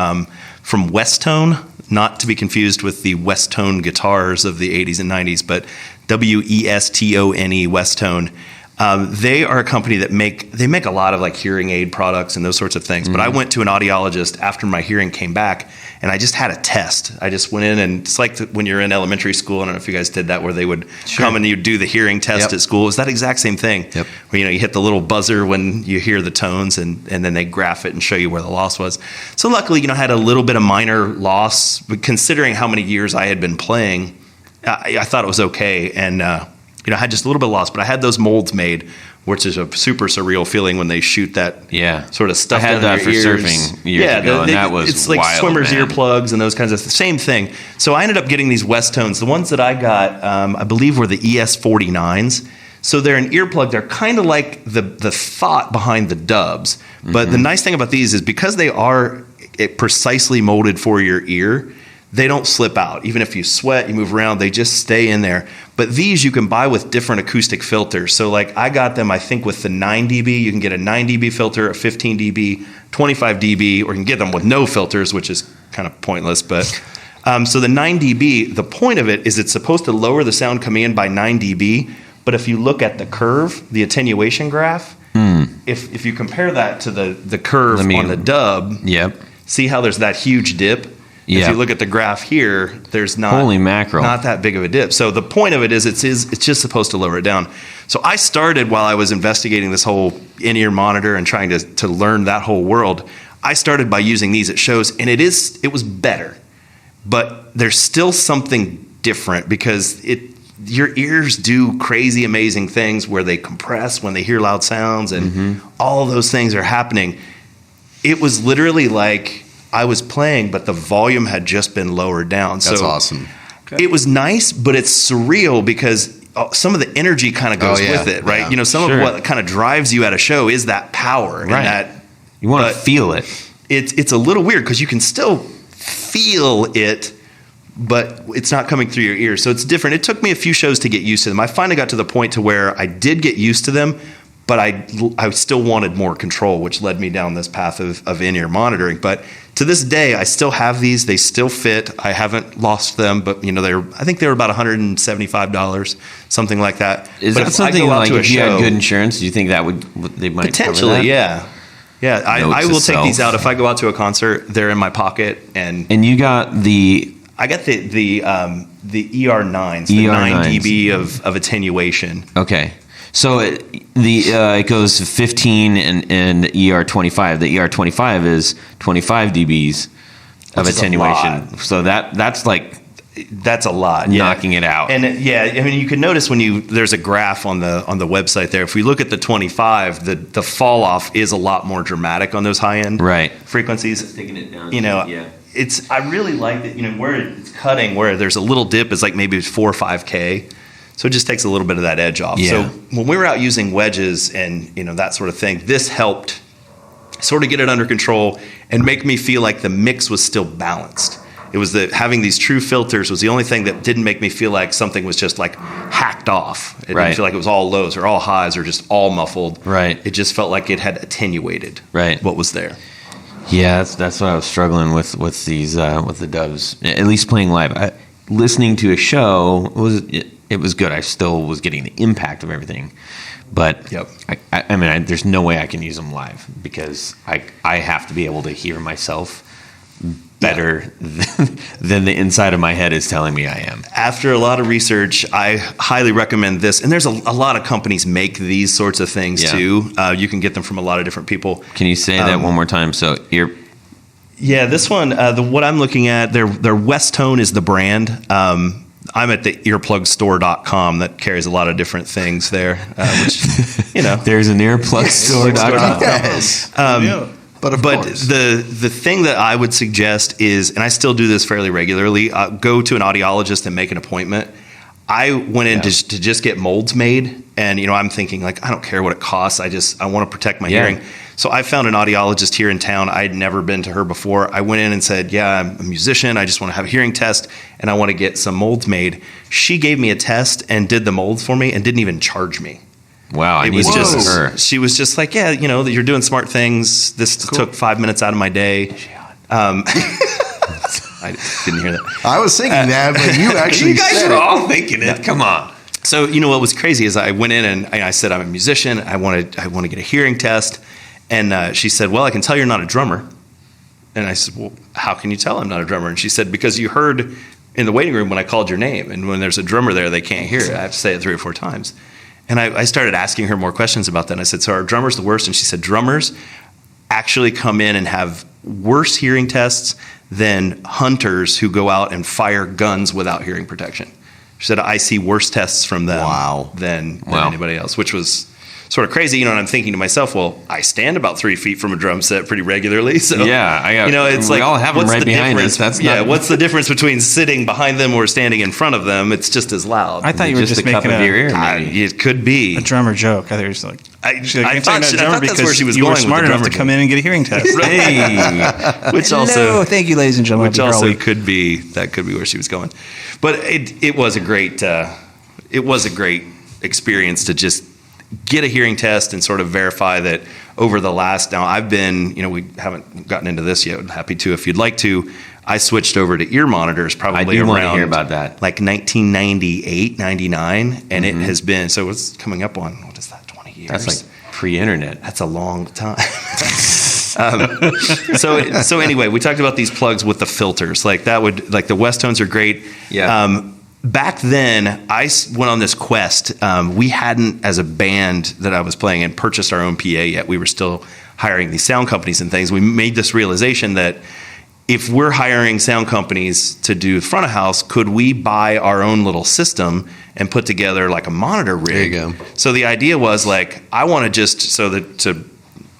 from Westone, not to be confused with the Westone guitars of the 80s and 90s, but Westone, Westone. They are a company that make a lot of like hearing aid products and those sorts of things. But I went to an audiologist after my hearing came back, and I just had a test. I just went in, and it's like when you're in elementary school. I don't know if you guys did that, where they would come and you do the hearing test at school. It's that exact same thing. Yep. Where, you hit the little buzzer when you hear the tones, and then they graph it and show you where the loss was. So luckily, I had a little bit of minor loss, but considering how many years I had been playing, I thought it was okay. And I had just a little bit of loss, but I had those molds made, which is a super surreal feeling when they shoot that sort of stuff. I had that for surfing years ago, and that was it's like wild, swimmer's man. earplugs and those kinds of same thing. So I ended up getting these West Tones. The ones that I got, I believe, were the ES49s. So they're an earplug. They're kind of like the thought behind the Dubs. But the nice thing about these is because they are precisely molded for your ear, they don't slip out. Even if you sweat, you move around, they just stay in there. But these you can buy with different acoustic filters. So like I got them, I think, with the 9 dB. You can get a 9 dB filter, a 15 dB, 25 dB, or you can get them with no filters, which is kind of pointless. But so the 9 dB, the point of it is it's supposed to lower the sound coming in by 9 dB. But if you look at the curve, the attenuation graph, if you compare that to the curve on the Dub, see how there's that huge dip? If you look at the graph here, there's not Holy mackerel. not that big of a dip. So the point of it is it's just supposed to lower it down. So I started while I was investigating this whole in-ear monitor and trying to learn that whole world. I started by using these at shows, and it was better, but there's still something different because your ears do crazy, amazing things where they compress when they hear loud sounds, and all of those things are happening. It was literally like I was playing, but the volume had just been lowered down. That's awesome. It was nice, but it's surreal because some of the energy kind of goes with it, right? Yeah. Some of what kind of drives you at a show is that power. Right. And that You want to feel it. It's a little weird because you can still feel it, but it's not coming through your ears. So it's different. It took me a few shows to get used to them. I finally got to the point to where I did get used to them, but I still wanted more control, which led me down this path of in-ear monitoring. But to this day, I still have these. They still fit. I haven't lost them, but I think they were about $175, something like that. Is but that something like if you show, had good insurance, do you think they might potentially? cover that? Yeah. I Note will to take these self. out if I go out to a concert. They're in my pocket, and And you got I got the ER9s, the 9 dB of attenuation. okay. So it goes to 15 and ER25. The ER25 is 25 dBs of Which is a attenuation. lot. So that's a lot. knocking it out. And you can notice there's a graph on the website there. If we look at the 25, the fall off is a lot more dramatic on those high end frequencies. Taking it down. I really like it. Where it's cutting, where there's a little dip, is like maybe 4 or 5K. So it just takes a little bit of that edge off. Yeah. So when we were out using wedges and that sort of thing, this helped sort of get it under control and make me feel like the mix was still balanced. It was having these true filters was the only thing that didn't make me feel like something was just like hacked off. It didn't feel like it was all lows or all highs or just all muffled. Right. It just felt like it had attenuated what was there. Yeah, that's what I was struggling with these with the Dubs. At least playing live, listening to a show it was good. I still was getting the impact of everything, but I mean, there's no way I can use them live because I have to be able to hear myself better than the inside of my head is telling me I am. After a lot of research, I highly recommend this. And there's a lot of companies make these sorts of things too. You can get them from a lot of different people. Can you say that one more time? So this one, what I'm looking at, their West Tone is the brand. I'm at the earplugstore.com that carries a lot of different things there, which, there's an earplugstore.com. Yes. But the thing that I would suggest is, and I still do this fairly regularly, go to an audiologist and make an appointment. I went in to just get molds made, and I'm thinking like I don't care what it costs. I want to protect my hearing. So I found an audiologist here in town. I'd never been to her before. I went in and said, I'm a musician. I just want to have a hearing test, and I want to get some molds made. She gave me a test and did the molds for me and didn't even charge me. Wow, I need to listen to her. She was just like, you're doing smart things. This took 5 minutes out of my day. I didn't hear that. I was thinking that, but you actually You guys said are it. all thinking it. Come on. So, what was crazy is I went in and I said, I'm a musician. I want to get a hearing test. And she said, well, I can tell you're not a drummer. And I said, well, how can you tell I'm not a drummer? And she said, because you heard in the waiting room when I called your name. And when there's a drummer there, they can't hear it. I have to say it 3 or 4 times. And I started asking her more questions about that. And I said, so are drummers the worst? And she said, drummers actually come in and have worse hearing tests than hunters who go out and fire guns without hearing protection. She said, I see worse tests from them than anybody else, which was sort of crazy, and I'm thinking to myself, well, I stand about 3 feet from a drum set pretty regularly, so it's we all have them right behind us. What's the difference between sitting behind them or standing in front of them? It's just as loud. I thought you were just the cup making of your ear. Maybe. It could be a drummer joke. I thought you were just like, I thought that's where she was you going. Were smart with the enough to come in and get a hearing test. Hey, which also, thank you, ladies and gentlemen. Which also could be where she was going, but it was a great experience to just get a hearing test and sort of verify that over the last, now I've been, we haven't gotten into this yet, happy to if you'd like to, I switched over to ear monitors probably around want to hear about that. Like 1998, 99, and it has been, so it's coming up on, what is that, 20 years? That's like pre-internet. That's a long time. So anyway, we talked about these plugs with the filters, like the West Tones are great. Yeah. Back then, I went on this quest. We hadn't, as a band that I was playing in, purchased our own PA yet. We were still hiring these sound companies and things. We made this realization that if we're hiring sound companies to do front of house, could we buy our own little system and put together like a monitor rig? There you go. So the idea was like, I want to to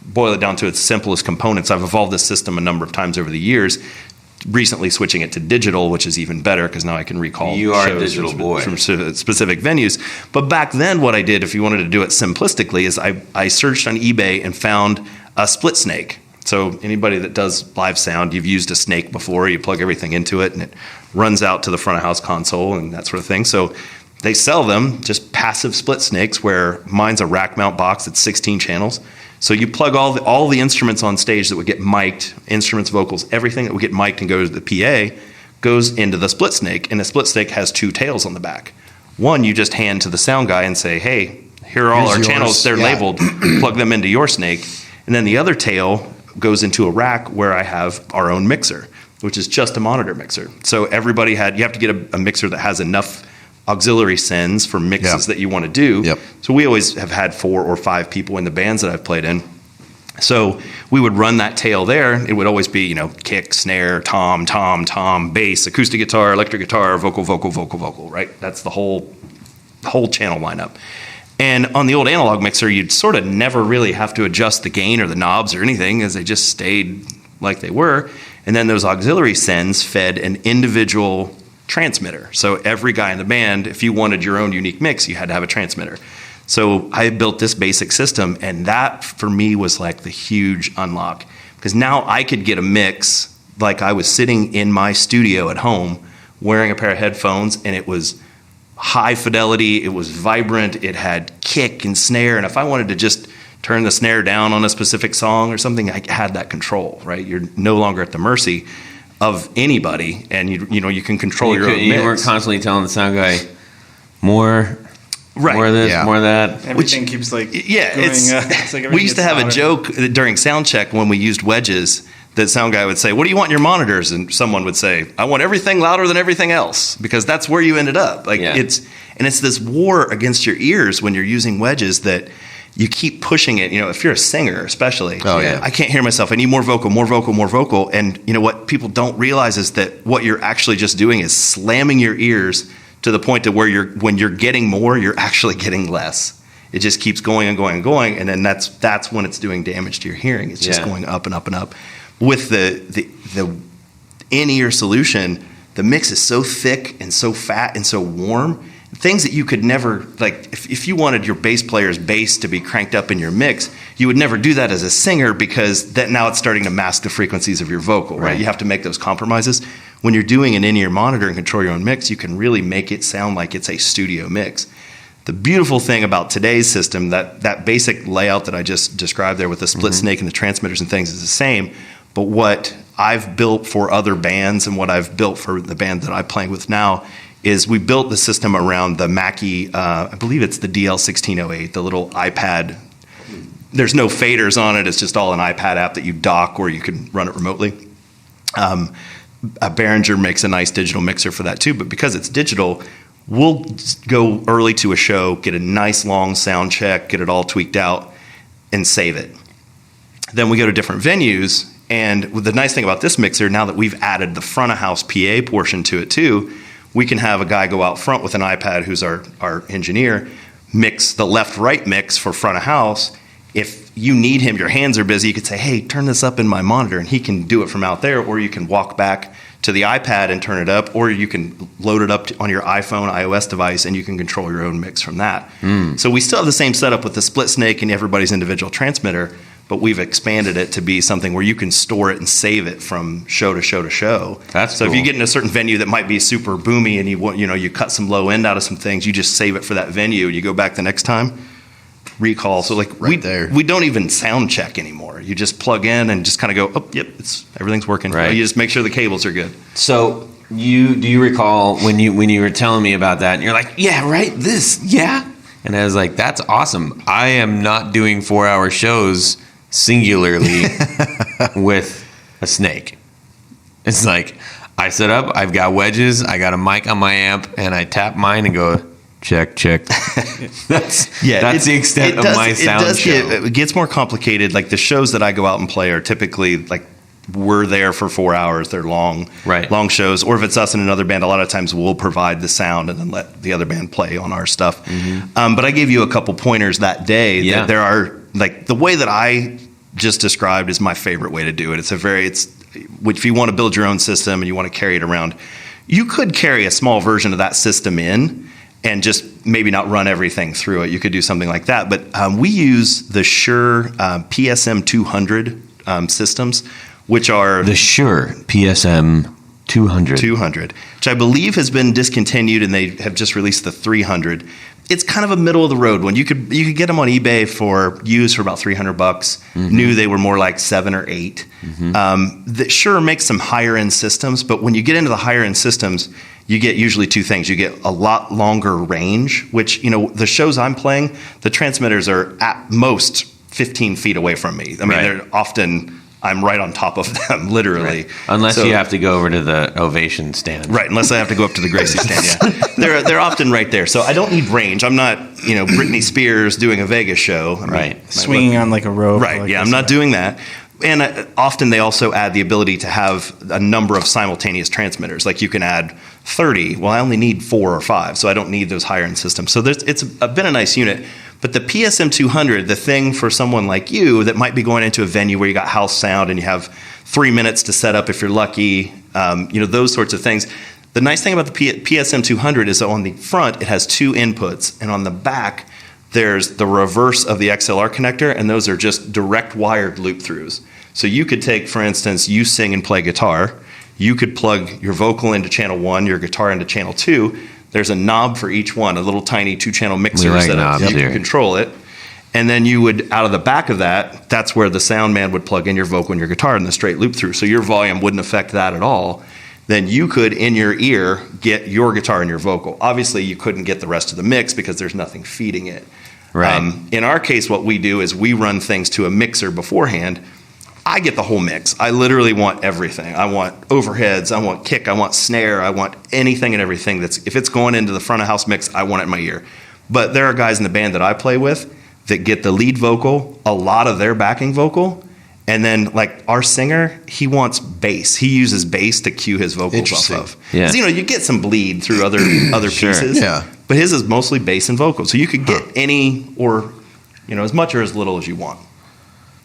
boil it down to its simplest components. I've evolved this system a number of times over the years. Recently switching it to digital, which is even better because now I can recall you are shows a digital boy from specific venues. But back then, what I did, if you wanted to do it simplistically, is I searched on eBay and found a split snake. So anybody that does live sound, you've used a snake before. You plug everything into it, and it runs out to the front of house console and that sort of thing. So they sell them, just passive split snakes, where mine's a rack mount box that's 16 channels. So you plug all the instruments on stage that would get mic'd, instruments, vocals, everything that would get mic'd and goes to the PA goes into the split snake, and the split snake has 2 tails on the back. One, you just hand to the sound guy and say, hey, here are all our channels, they're labeled, plug them into your snake. And then the other tail goes into a rack where I have our own mixer, which is just a monitor mixer. So you have to get a mixer that has enough auxiliary sends for mixes that you want to do. Yep. So we always have had 4 or 5 people in the bands that I've played in. So we would run that tail there. It would always be, kick, snare, tom, bass, acoustic guitar, electric guitar, vocal, right? That's the whole channel lineup. And on the old analog mixer, you'd sort of never really have to adjust the gain or the knobs or anything, as they just stayed like they were. And then those auxiliary sends fed an individual transmitter. So every guy in the band, if you wanted your own unique mix, you had to have a transmitter. So I built this basic system, and that for me was like the huge unlock, because now I could get a mix like I was sitting in my studio at home wearing a pair of headphones, and it was high fidelity, it was vibrant, it had kick and snare, and if I wanted to just turn the snare down on a specific song or something, I had that control, right? You're no longer at the mercy of anybody, and you can control your own mix. You weren't constantly telling the sound guy more of this, more of that. Everything keeps going. It's like we used to have a joke during sound check when we used wedges. That sound guy would say, "What do you want in your monitors?" And someone would say, "I want everything louder than everything else," because that's where you ended up. It's this war against your ears when you're using wedges that you keep pushing it. If you're a singer, especially, I can't hear myself. I need more vocal. And what people don't realize is that what you're actually just doing is slamming your ears to the point to where when you're getting more, you're actually getting less. It just keeps going and going and going, and then that's when it's doing damage to your hearing. It's just going up and up and up. With the in-ear solution, the mix is so thick and so fat and so warm. Things that you could never, like if you wanted your bass player's bass to be cranked up in your mix, you would never do that as a singer, because now it's starting to mask the frequencies of your vocal, right? You have to make those compromises. When you're doing an in-ear monitor and control your own mix, you can really make it sound like it's a studio mix. The beautiful thing about today's system, that basic layout that I just described there with the split snake and the transmitters and things is the same, but what I've built for other bands and what I've built for the band that I'm playing with now is we built the system around the Mackie, I believe it's the DL1608, the little iPad. There's no faders on it. It's just all an iPad app that you dock or you can run it remotely. Behringer makes a nice digital mixer for that too, but because it's digital, we'll go early to a show, get a nice long sound check, get it all tweaked out, and save it. Then we go to different venues, and the nice thing about this mixer, now that we've added the front of house PA portion to it too, we can have a guy go out front with an iPad, who's our engineer, mix the left-right mix for front of house. If you need him, your hands are busy, you could say, hey, turn this up in my monitor, and he can do it from out there, or you can walk back to the iPad and turn it up, or you can load it up on your iPhone, iOS device, and you can control your own mix from that. So we still have the same setup with the split snake and everybody's individual transmitter, but we've expanded it to be something where you can store it and save it from show to show to show. That's so cool. If you get in a certain venue that might be super boomy and you cut some low end out of some things, you just save it for that venue and you go back the next time. Recall. So we don't even sound check anymore. You just plug in and just kind of go, oh, yep, everything's working. Right. You just make sure the cables are good. So do you recall when you were telling me about that, and you're like, yeah, right, this, yeah? And I was like, that's awesome. I am not doing 4-hour shows singularly with a snake. It's like, I set up, I've got wedges, I got a mic on my amp, and I tap mine and go, check. That's the extent of my sound show. It gets more complicated. Like the shows that I go out and play are typically like we're there for 4 hours. They're long shows. Or if it's us and another band, a lot of times we'll provide the sound and then let the other band play on our stuff. But I gave you a couple pointers that day. That there are, like, the way that I just described is my favorite way to do it. If you want to build your own system and you want to carry it around, you could carry a small version of that system in and just maybe not run everything through it. You could do something like that. But we use the Shure PSM 200 systems, which are... The Shure PSM 200. Which I believe has been discontinued, and they have just released the 300. It's kind of a middle of the road one. You could get them on eBay for used for about $300. New, they were more like 7 or 8. The Shure makes some higher end systems, but when you get into the higher end systems, you get usually two things. You get a lot longer range, which, the shows I'm playing, the transmitters are at most 15 feet away from me. I mean, they're often, I'm right on top of them, literally. Right. Unless you have to go over to the Ovation stand. Right, unless I have to go up to the Gracie stand, yeah. They're often right there. So I don't need range. I'm not, Britney Spears doing a Vegas show. Swinging on like a rope. Right, like I'm not doing that. And often they also add the ability to have a number of simultaneous transmitters. Like you can add 30. Well, I only need 4 or 5, so I don't need those higher end systems. So it's been a nice unit. But the PSM 200, the thing for someone like you that might be going into a venue where you got house sound and you have 3 minutes to set up if you're lucky, those sorts of things. The nice thing about the PSM 200 is that on the front, it has 2 inputs, and on the back, there's the reverse of the XLR connector, and those are just direct wired loop throughs. So you could take, for instance, you sing and play guitar. You could plug your vocal into channel 1, your guitar into channel 2. There's a knob for each one, a little tiny 2-channel mixer setup. You can control it. And then you would, out of the back of that, that's where the sound man would plug in your vocal and your guitar in the straight loop through. So your volume wouldn't affect that at all. Then you could, in your ear, get your guitar and your vocal. Obviously, you couldn't get the rest of the mix because there's nothing feeding it. Right. In our case, what we do is we run things to a mixer beforehand. I get the whole mix. I literally want everything. I want overheads. I want kick. I want snare. I want anything and everything if it's going into the front of house mix, I want it in my ear. But there are guys in the band that I play with that get the lead vocal, a lot of their backing vocal, and then like our singer, he wants bass. He uses bass to cue his vocals off of. Yeah. 'Cause, you get some bleed through other pieces. Yeah. But his is mostly bass and vocal. So you could get any or as much or as little as you want.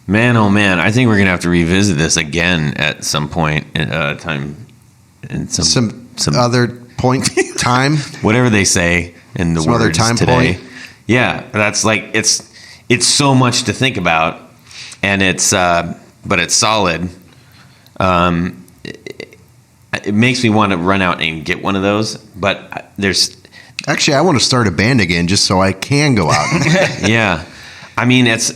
Man, oh man, I think we're gonna have to revisit this again at some point in time. In some other point time, whatever they say in the some words other time today. point. Yeah, that's like it's so much to think about, and but it's solid. It makes me want to run out and get one of those, but there's Actually, I want to start a band again just so I can go out. yeah. I mean, it's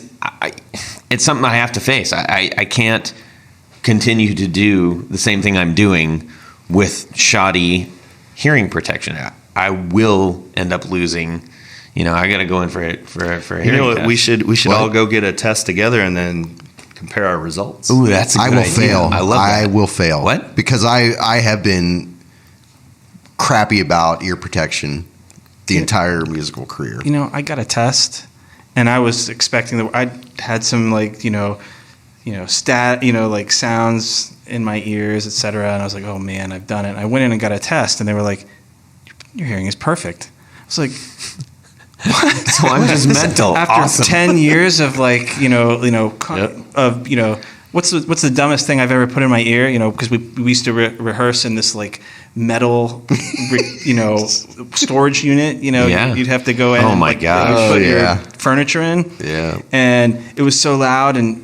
something I have to face. I can't continue to do the same thing I'm doing with shoddy hearing protection. I will end up losing. I got to go in for a hearing You know what? test. We should What? all go get a test together and then compare our results. Ooh, that's a I good will idea. fail. I love that. I will fail. What? Because I have been crappy about ear protection the entire musical career. I got a test, and I was expecting that I had some like like sounds in my ears, etc. And I was like, oh man, I've done it. And I went in and got a test, and they were like, your hearing is perfect. I was like, what? So I'm just mental. After Awesome. 10 years of like, Yep. what's the dumbest thing I've ever put in my ear? Because we used to rehearse in this like metal, storage unit. Yeah. You'd have to go in. Oh and, my like, gosh. put Oh, yeah. your furniture in. Yeah. And it was so loud, and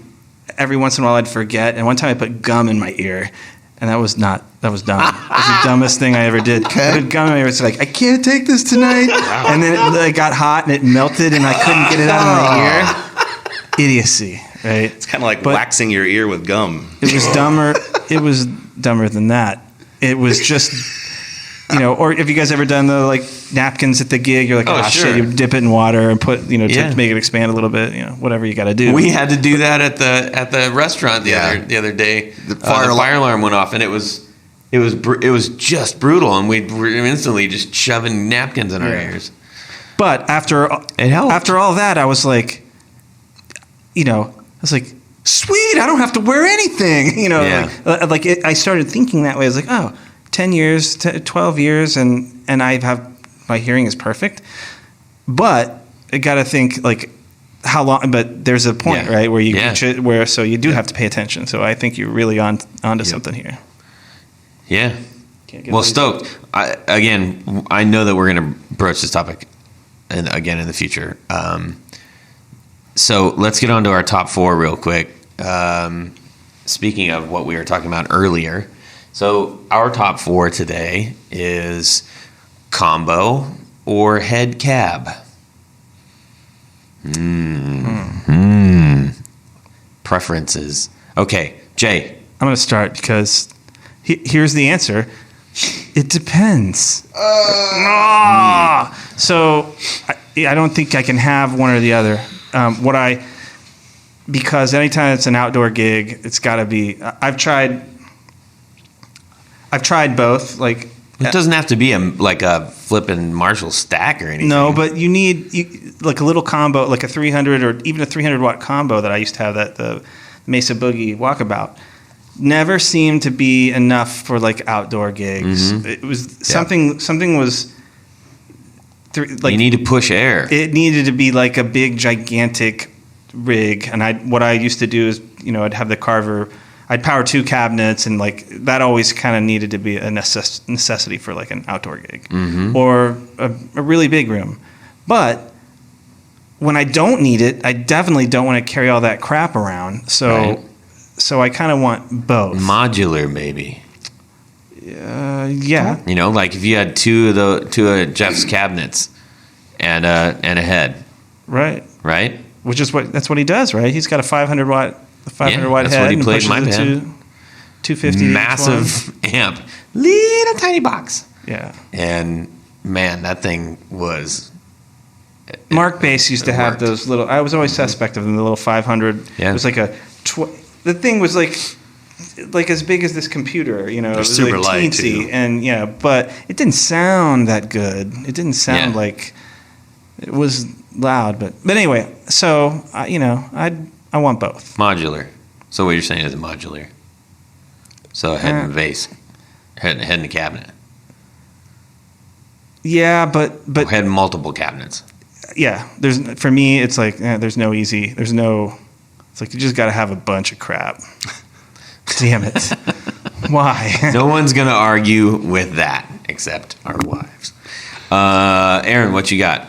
every once in a while I'd forget. And one time I put gum in my ear, and that was dumb. That was the dumbest thing I ever did. I put gum in my ear. It's like, I can't take this tonight. And then it got hot and it melted, and I couldn't get it out of my ear. Idiocy, right? It's kind of like But- waxing your ear with gum. It was dumber. It was dumber than that. It was just, or have you guys ever done the like napkins at the gig? You're like, Oh, oh, sure. shit, you dip it in water and put, Yeah. to make it expand a little bit, whatever you got to do. We had to do that at the restaurant the Yeah. other day. The The fire fire alarm went off, and it was just brutal, and we were instantly just shoving napkins in our Yeah. ears. But after It helped. after all that, I was like, sweet, I don't have to wear anything. Yeah. I started thinking that way. I was like, oh, 10 years, 12 years, and my hearing is perfect. But I got to think like how long. But there's a point, Yeah. right, where you Yeah. so you do have to pay attention. So I think you're really onto something here. Yeah. Can't get Well, lazy. stoked. I know that we're going to broach this topic again in the future. So let's get on to our top 4 real quick. Speaking of what we were talking about earlier, so our top 4 today is combo or head cab. Preferences. Okay, Jay. I'm going to start because here's the answer. It depends. So I don't think I can have one or the other. Because anytime it's an outdoor gig, it's got to be. I've tried both. Like It doesn't have to be like a flippin' Marshall stack or anything. no, but you need like a little combo, like a 300 or even a 300 watt combo that I used to have, that the Mesa Boogie Walkabout. Never seemed to be enough for like outdoor gigs. Mm-hmm. It was something was like you need to push air. it needed to be like a big gigantic rig. And what I used to do is, I'd have the Carver, I'd power 2 cabinets, and like that always kind of needed to be a necessity for like an outdoor gig or a really big room. But when I don't need it, I definitely don't want to carry all that crap around. Right. So I kind of want both. Modular, maybe. Yeah. Like if you had two of Jeff's cabinets and a head, Right. right? Which is that's what he does, right? He's got a 500 watt watt that's head. what he and played in pushes my it band. to 250 to each one. Massive amp, little tiny box, Yeah. and man, that thing was. Mark Bass used to have worked. those little. I was always suspect of them. The little 500. Yeah. It was like the thing was like as big as this computer. It was super like light, teensy, too. and but it didn't sound that good. It didn't sound Yeah. like it was loud. But anyway, so I want both. Modular. So what you're saying is modular. So head and vase, head in the cabinet. Yeah, but Head in multiple cabinets. yeah, for me, it's like there's no easy. There's no. It's like you just got to have a bunch of crap. Damn it! Why? No one's gonna argue with that except our wives. Aaron, what you got?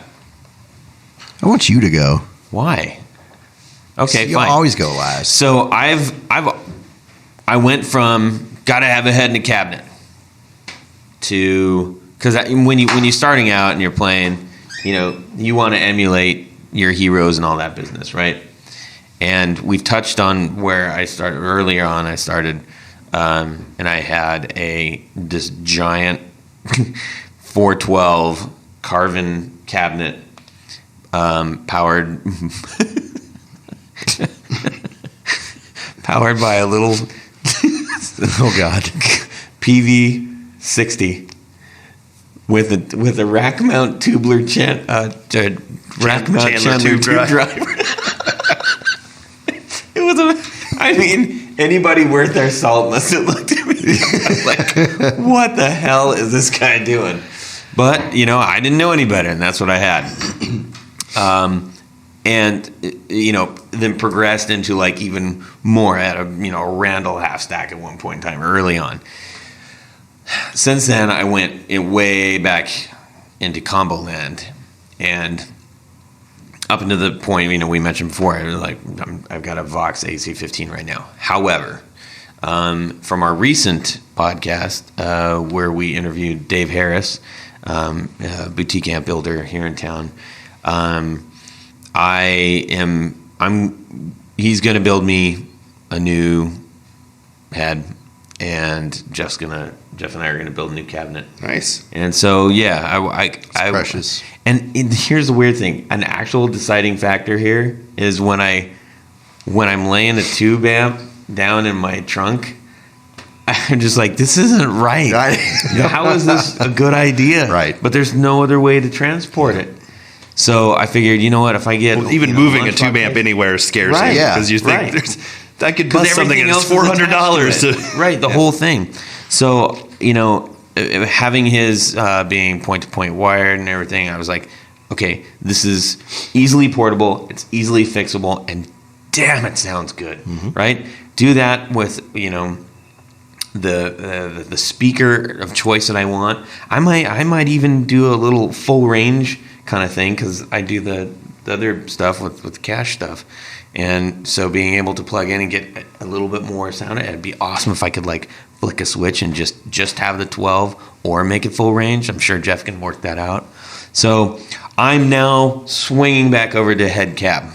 I want you to go. Why? Okay, You'll fine. always go last. So I went from gotta have a head in a cabinet to, because when you're starting out and you're playing, you want to emulate your heroes and all that business, right? And we've touched on where I started earlier on. I started, and I had this giant 412 Carvin cabinet, powered by a little Oh God. PV60 with a rack mount tubular rack mount Chandler tube tube driver. It was anybody worth their salt must have looked at me like, what the hell is this guy doing? But I didn't know any better, and that's what I had. And then progressed into like even more. I had a Randall half stack at one point in time early on. Since then, I went way back into combo land, and up until the point we mentioned before, I've got a Vox AC15 right now. However, from our recent podcast where we interviewed Dave Harris, a boutique amp builder here in town, he's going to build me a new head, and Jeff and I are going to build a new cabinet. Nice. And so, I Precious. And here's the weird thing: an actual deciding factor here is when I'm laying a tube amp down in my trunk, I'm just like, this isn't right. How is this a good idea? Right. But there's no other way to transport it. So I figured, if I get Even moving a tube amp anywhere scares Right. you. Yeah. Because you think Right. I could bust something and it's everything else is $400 attached to it. Right, the whole thing. So, having his being point-to-point wired and everything, I was like, okay, this is easily portable, it's easily fixable, and damn, it sounds good, right? Do that with, the speaker of choice that I want. I might even do a little full range kind of thing, because I do the other stuff with the cache stuff. And so being able to plug in and get a little bit more sound, it'd be awesome if I could like flick a switch and just have the 12 or make it full range. I'm sure Jeff can work that out. So I'm now swinging back over to head cab.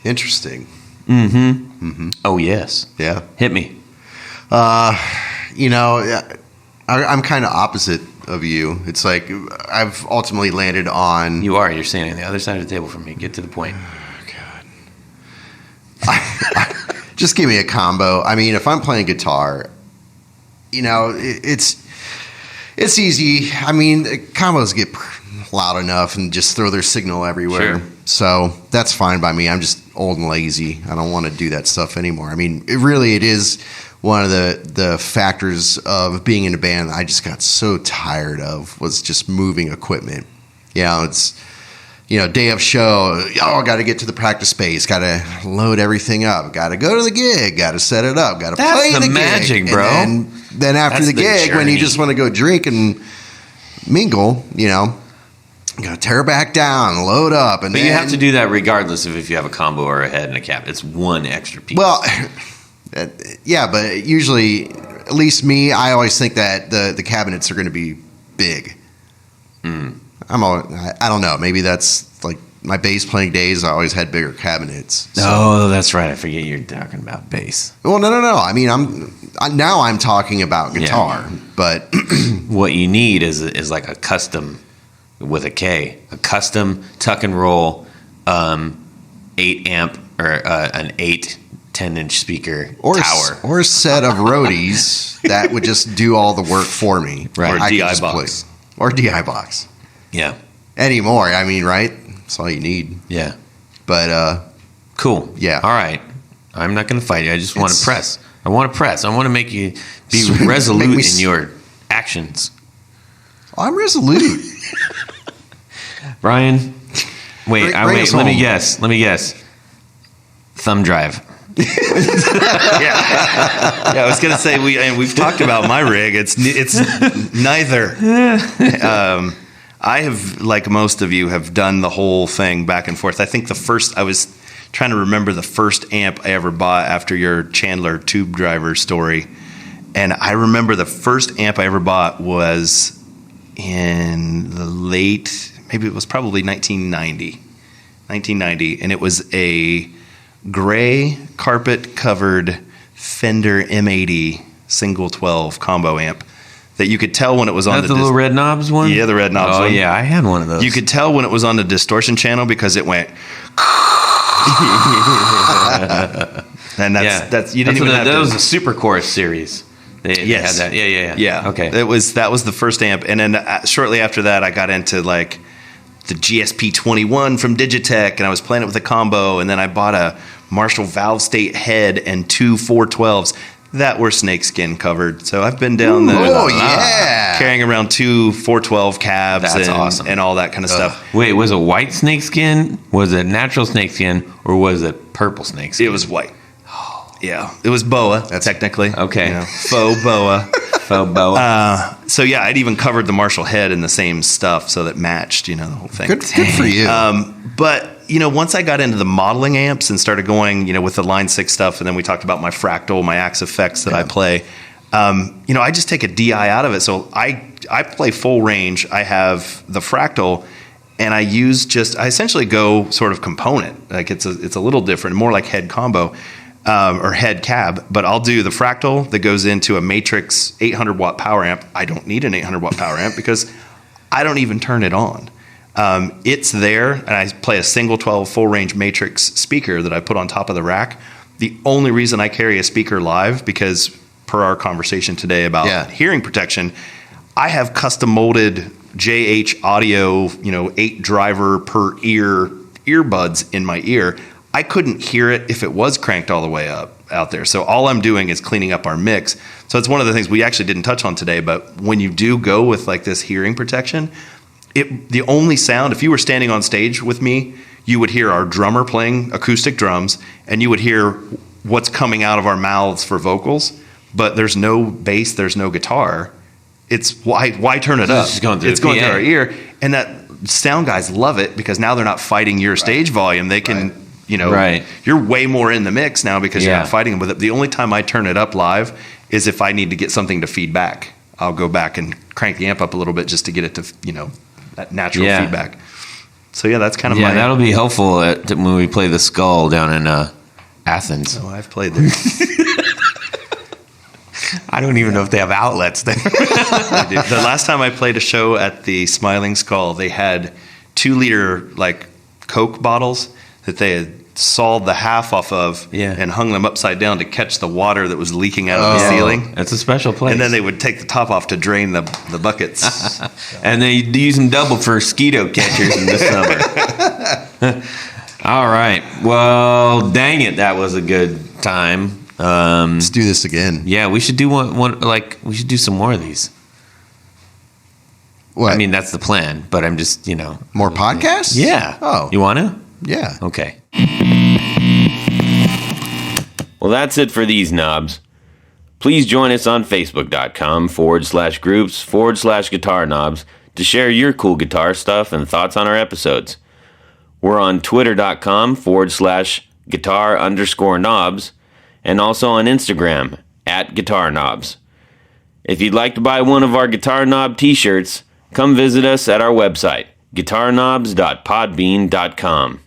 Interesting. Oh, yes. Yeah. Hit me. I'm kind of opposite of you. It's like I've ultimately landed on. You're standing on the other side of the table from me. Get to the point. Just give me a combo. If I'm playing guitar, it's easy. Combos get loud enough and just throw their signal everywhere. Sure. So that's fine by me. I'm just old and lazy. I don't want to do that stuff anymore. It is one of the factors of being in a band that I just got so tired of, was just moving equipment. It's day of show, got to get to the practice space, got to load everything up, got to go to the gig, got to set it up, got to play the magic, gig. bro. And then after That's the gig, when you journey. just want to go drink and mingle, got to tear back down, load up. But you have to do that regardless of if you have a combo or a head and a cab. It's one extra piece. Well, yeah, but usually, at least me, I always think that the cabinets are going to be big. I don't know. Maybe that's like my bass playing days. I always had bigger cabinets. So. Oh, that's right. I forget you're talking about bass. Well, no. I'm talking about guitar, but What you need is like a custom with a K, a custom tuck and roll 8 amp or an 10-inch speaker tower. or a set of roadies that would just do all the work for me. Right. Or a I could DI just box. play. Or a DI box. Yeah. Anymore, right? That's all you need. Yeah. But Cool. Yeah. All right. I'm not going to fight you. I just want to It's- press. I want to press. I want to make you be Make resolute me in your actions. I'm resolute. Brian, wait. Bring us Let me home. guess. Thumb drive. Yeah, I was gonna say we've talked about my rig. It's neither. I have, like most of you, have done the whole thing back and forth. I think I was trying to remember the first amp I ever bought after your Chandler tube driver story, and I remember the first amp I ever bought was in the late, maybe it was probably 1990, and it was a gray carpet covered Fender M80 single 12 combo amp that you could tell when it was on That's the little red knobs one? Yeah, the red knobs Oh, one. yeah, I had one of those. You could tell when it was on the distortion channel because it went. And that's you didn't even have that to. was a Super Chorus series. They Yes. had that. Yeah. Yeah. Okay. That was the first amp, and then shortly after that, I got into like the GSP 21 from Digitech, and I was playing it with a combo, and then I bought a Marshall valve state head and 2 412s that were snakeskin covered. So I've been down there. Carrying around 2 412 cabs. That's awesome. And all that kind of stuff. Wait, was it white snakeskin? Was it natural snakeskin, or was it purple snakeskin? It was white. Yeah, it was boa, technically. Okay. You know, faux boa. Faux boa. So yeah, I'd even covered the Marshall head in the same stuff so that matched, the whole thing. Good for you. But once I got into the modeling amps and started going, with the Line 6 stuff, and then we talked about my Fractal, my Axe effects that I play, I just take a DI out of it. So I play full range. I have the Fractal, and I essentially go sort of component. Like it's a little different, more like head combo. Or head cab, but I'll do the Fractal that goes into a Matrix 800 watt power amp. I don't need an 800 watt power amp because I don't even turn it on. It's there, and I play a single 12 full range Matrix speaker that I put on top of the rack. The only reason I carry a speaker live, because per our conversation today about hearing protection, I have custom molded JH Audio, 8 driver per ear earbuds in my ear. I couldn't hear it if it was cranked all the way up out there. So all I'm doing is cleaning up our mix. So it's one of the things we actually didn't touch on today, but when you do go with like this hearing protection, the only sound, if you were standing on stage with me, you would hear our drummer playing acoustic drums, and you would hear what's coming out of our mouths for vocals, but there's no bass, there's no guitar. It's why turn it up? It's going through our ear. And that sound guys love it because now they're not fighting your stage volume. They can... You're way more in the mix now because you're not fighting with it. The only time I turn it up live is if I need to get something to feed back. I'll go back and crank the amp up a little bit just to get it to, that natural feedback. So yeah, that's kind of my... that'll be helpful when we play the Skull down in Athens. Oh, I've played there. I don't even know if they have outlets there. The last time I played a show at the Smiling Skull, they had 2-liter like Coke bottles that they had sawed the half off of and hung them upside down to catch the water that was leaking out of the ceiling. That's a special place. And then they would take the top off to drain the buckets. And they use them double for mosquito catchers in the summer. All right. Well, dang it, that was a good time. Let's do this again. Yeah, we should do one. Like we should do some more of these. What? I mean, that's the plan. But I'm just more podcasts. Yeah. Oh, you want to? Yeah. Okay. Well, that's it for these knobs. Please join us on Facebook.com/groups/guitar knobs to share your cool guitar stuff and thoughts on our episodes. We're on Twitter.com/guitar_knobs and also on Instagram @guitar knobs. If you'd like to buy one of our Guitar Knob t-shirts, come visit us at our website, guitarknobs.podbean.com.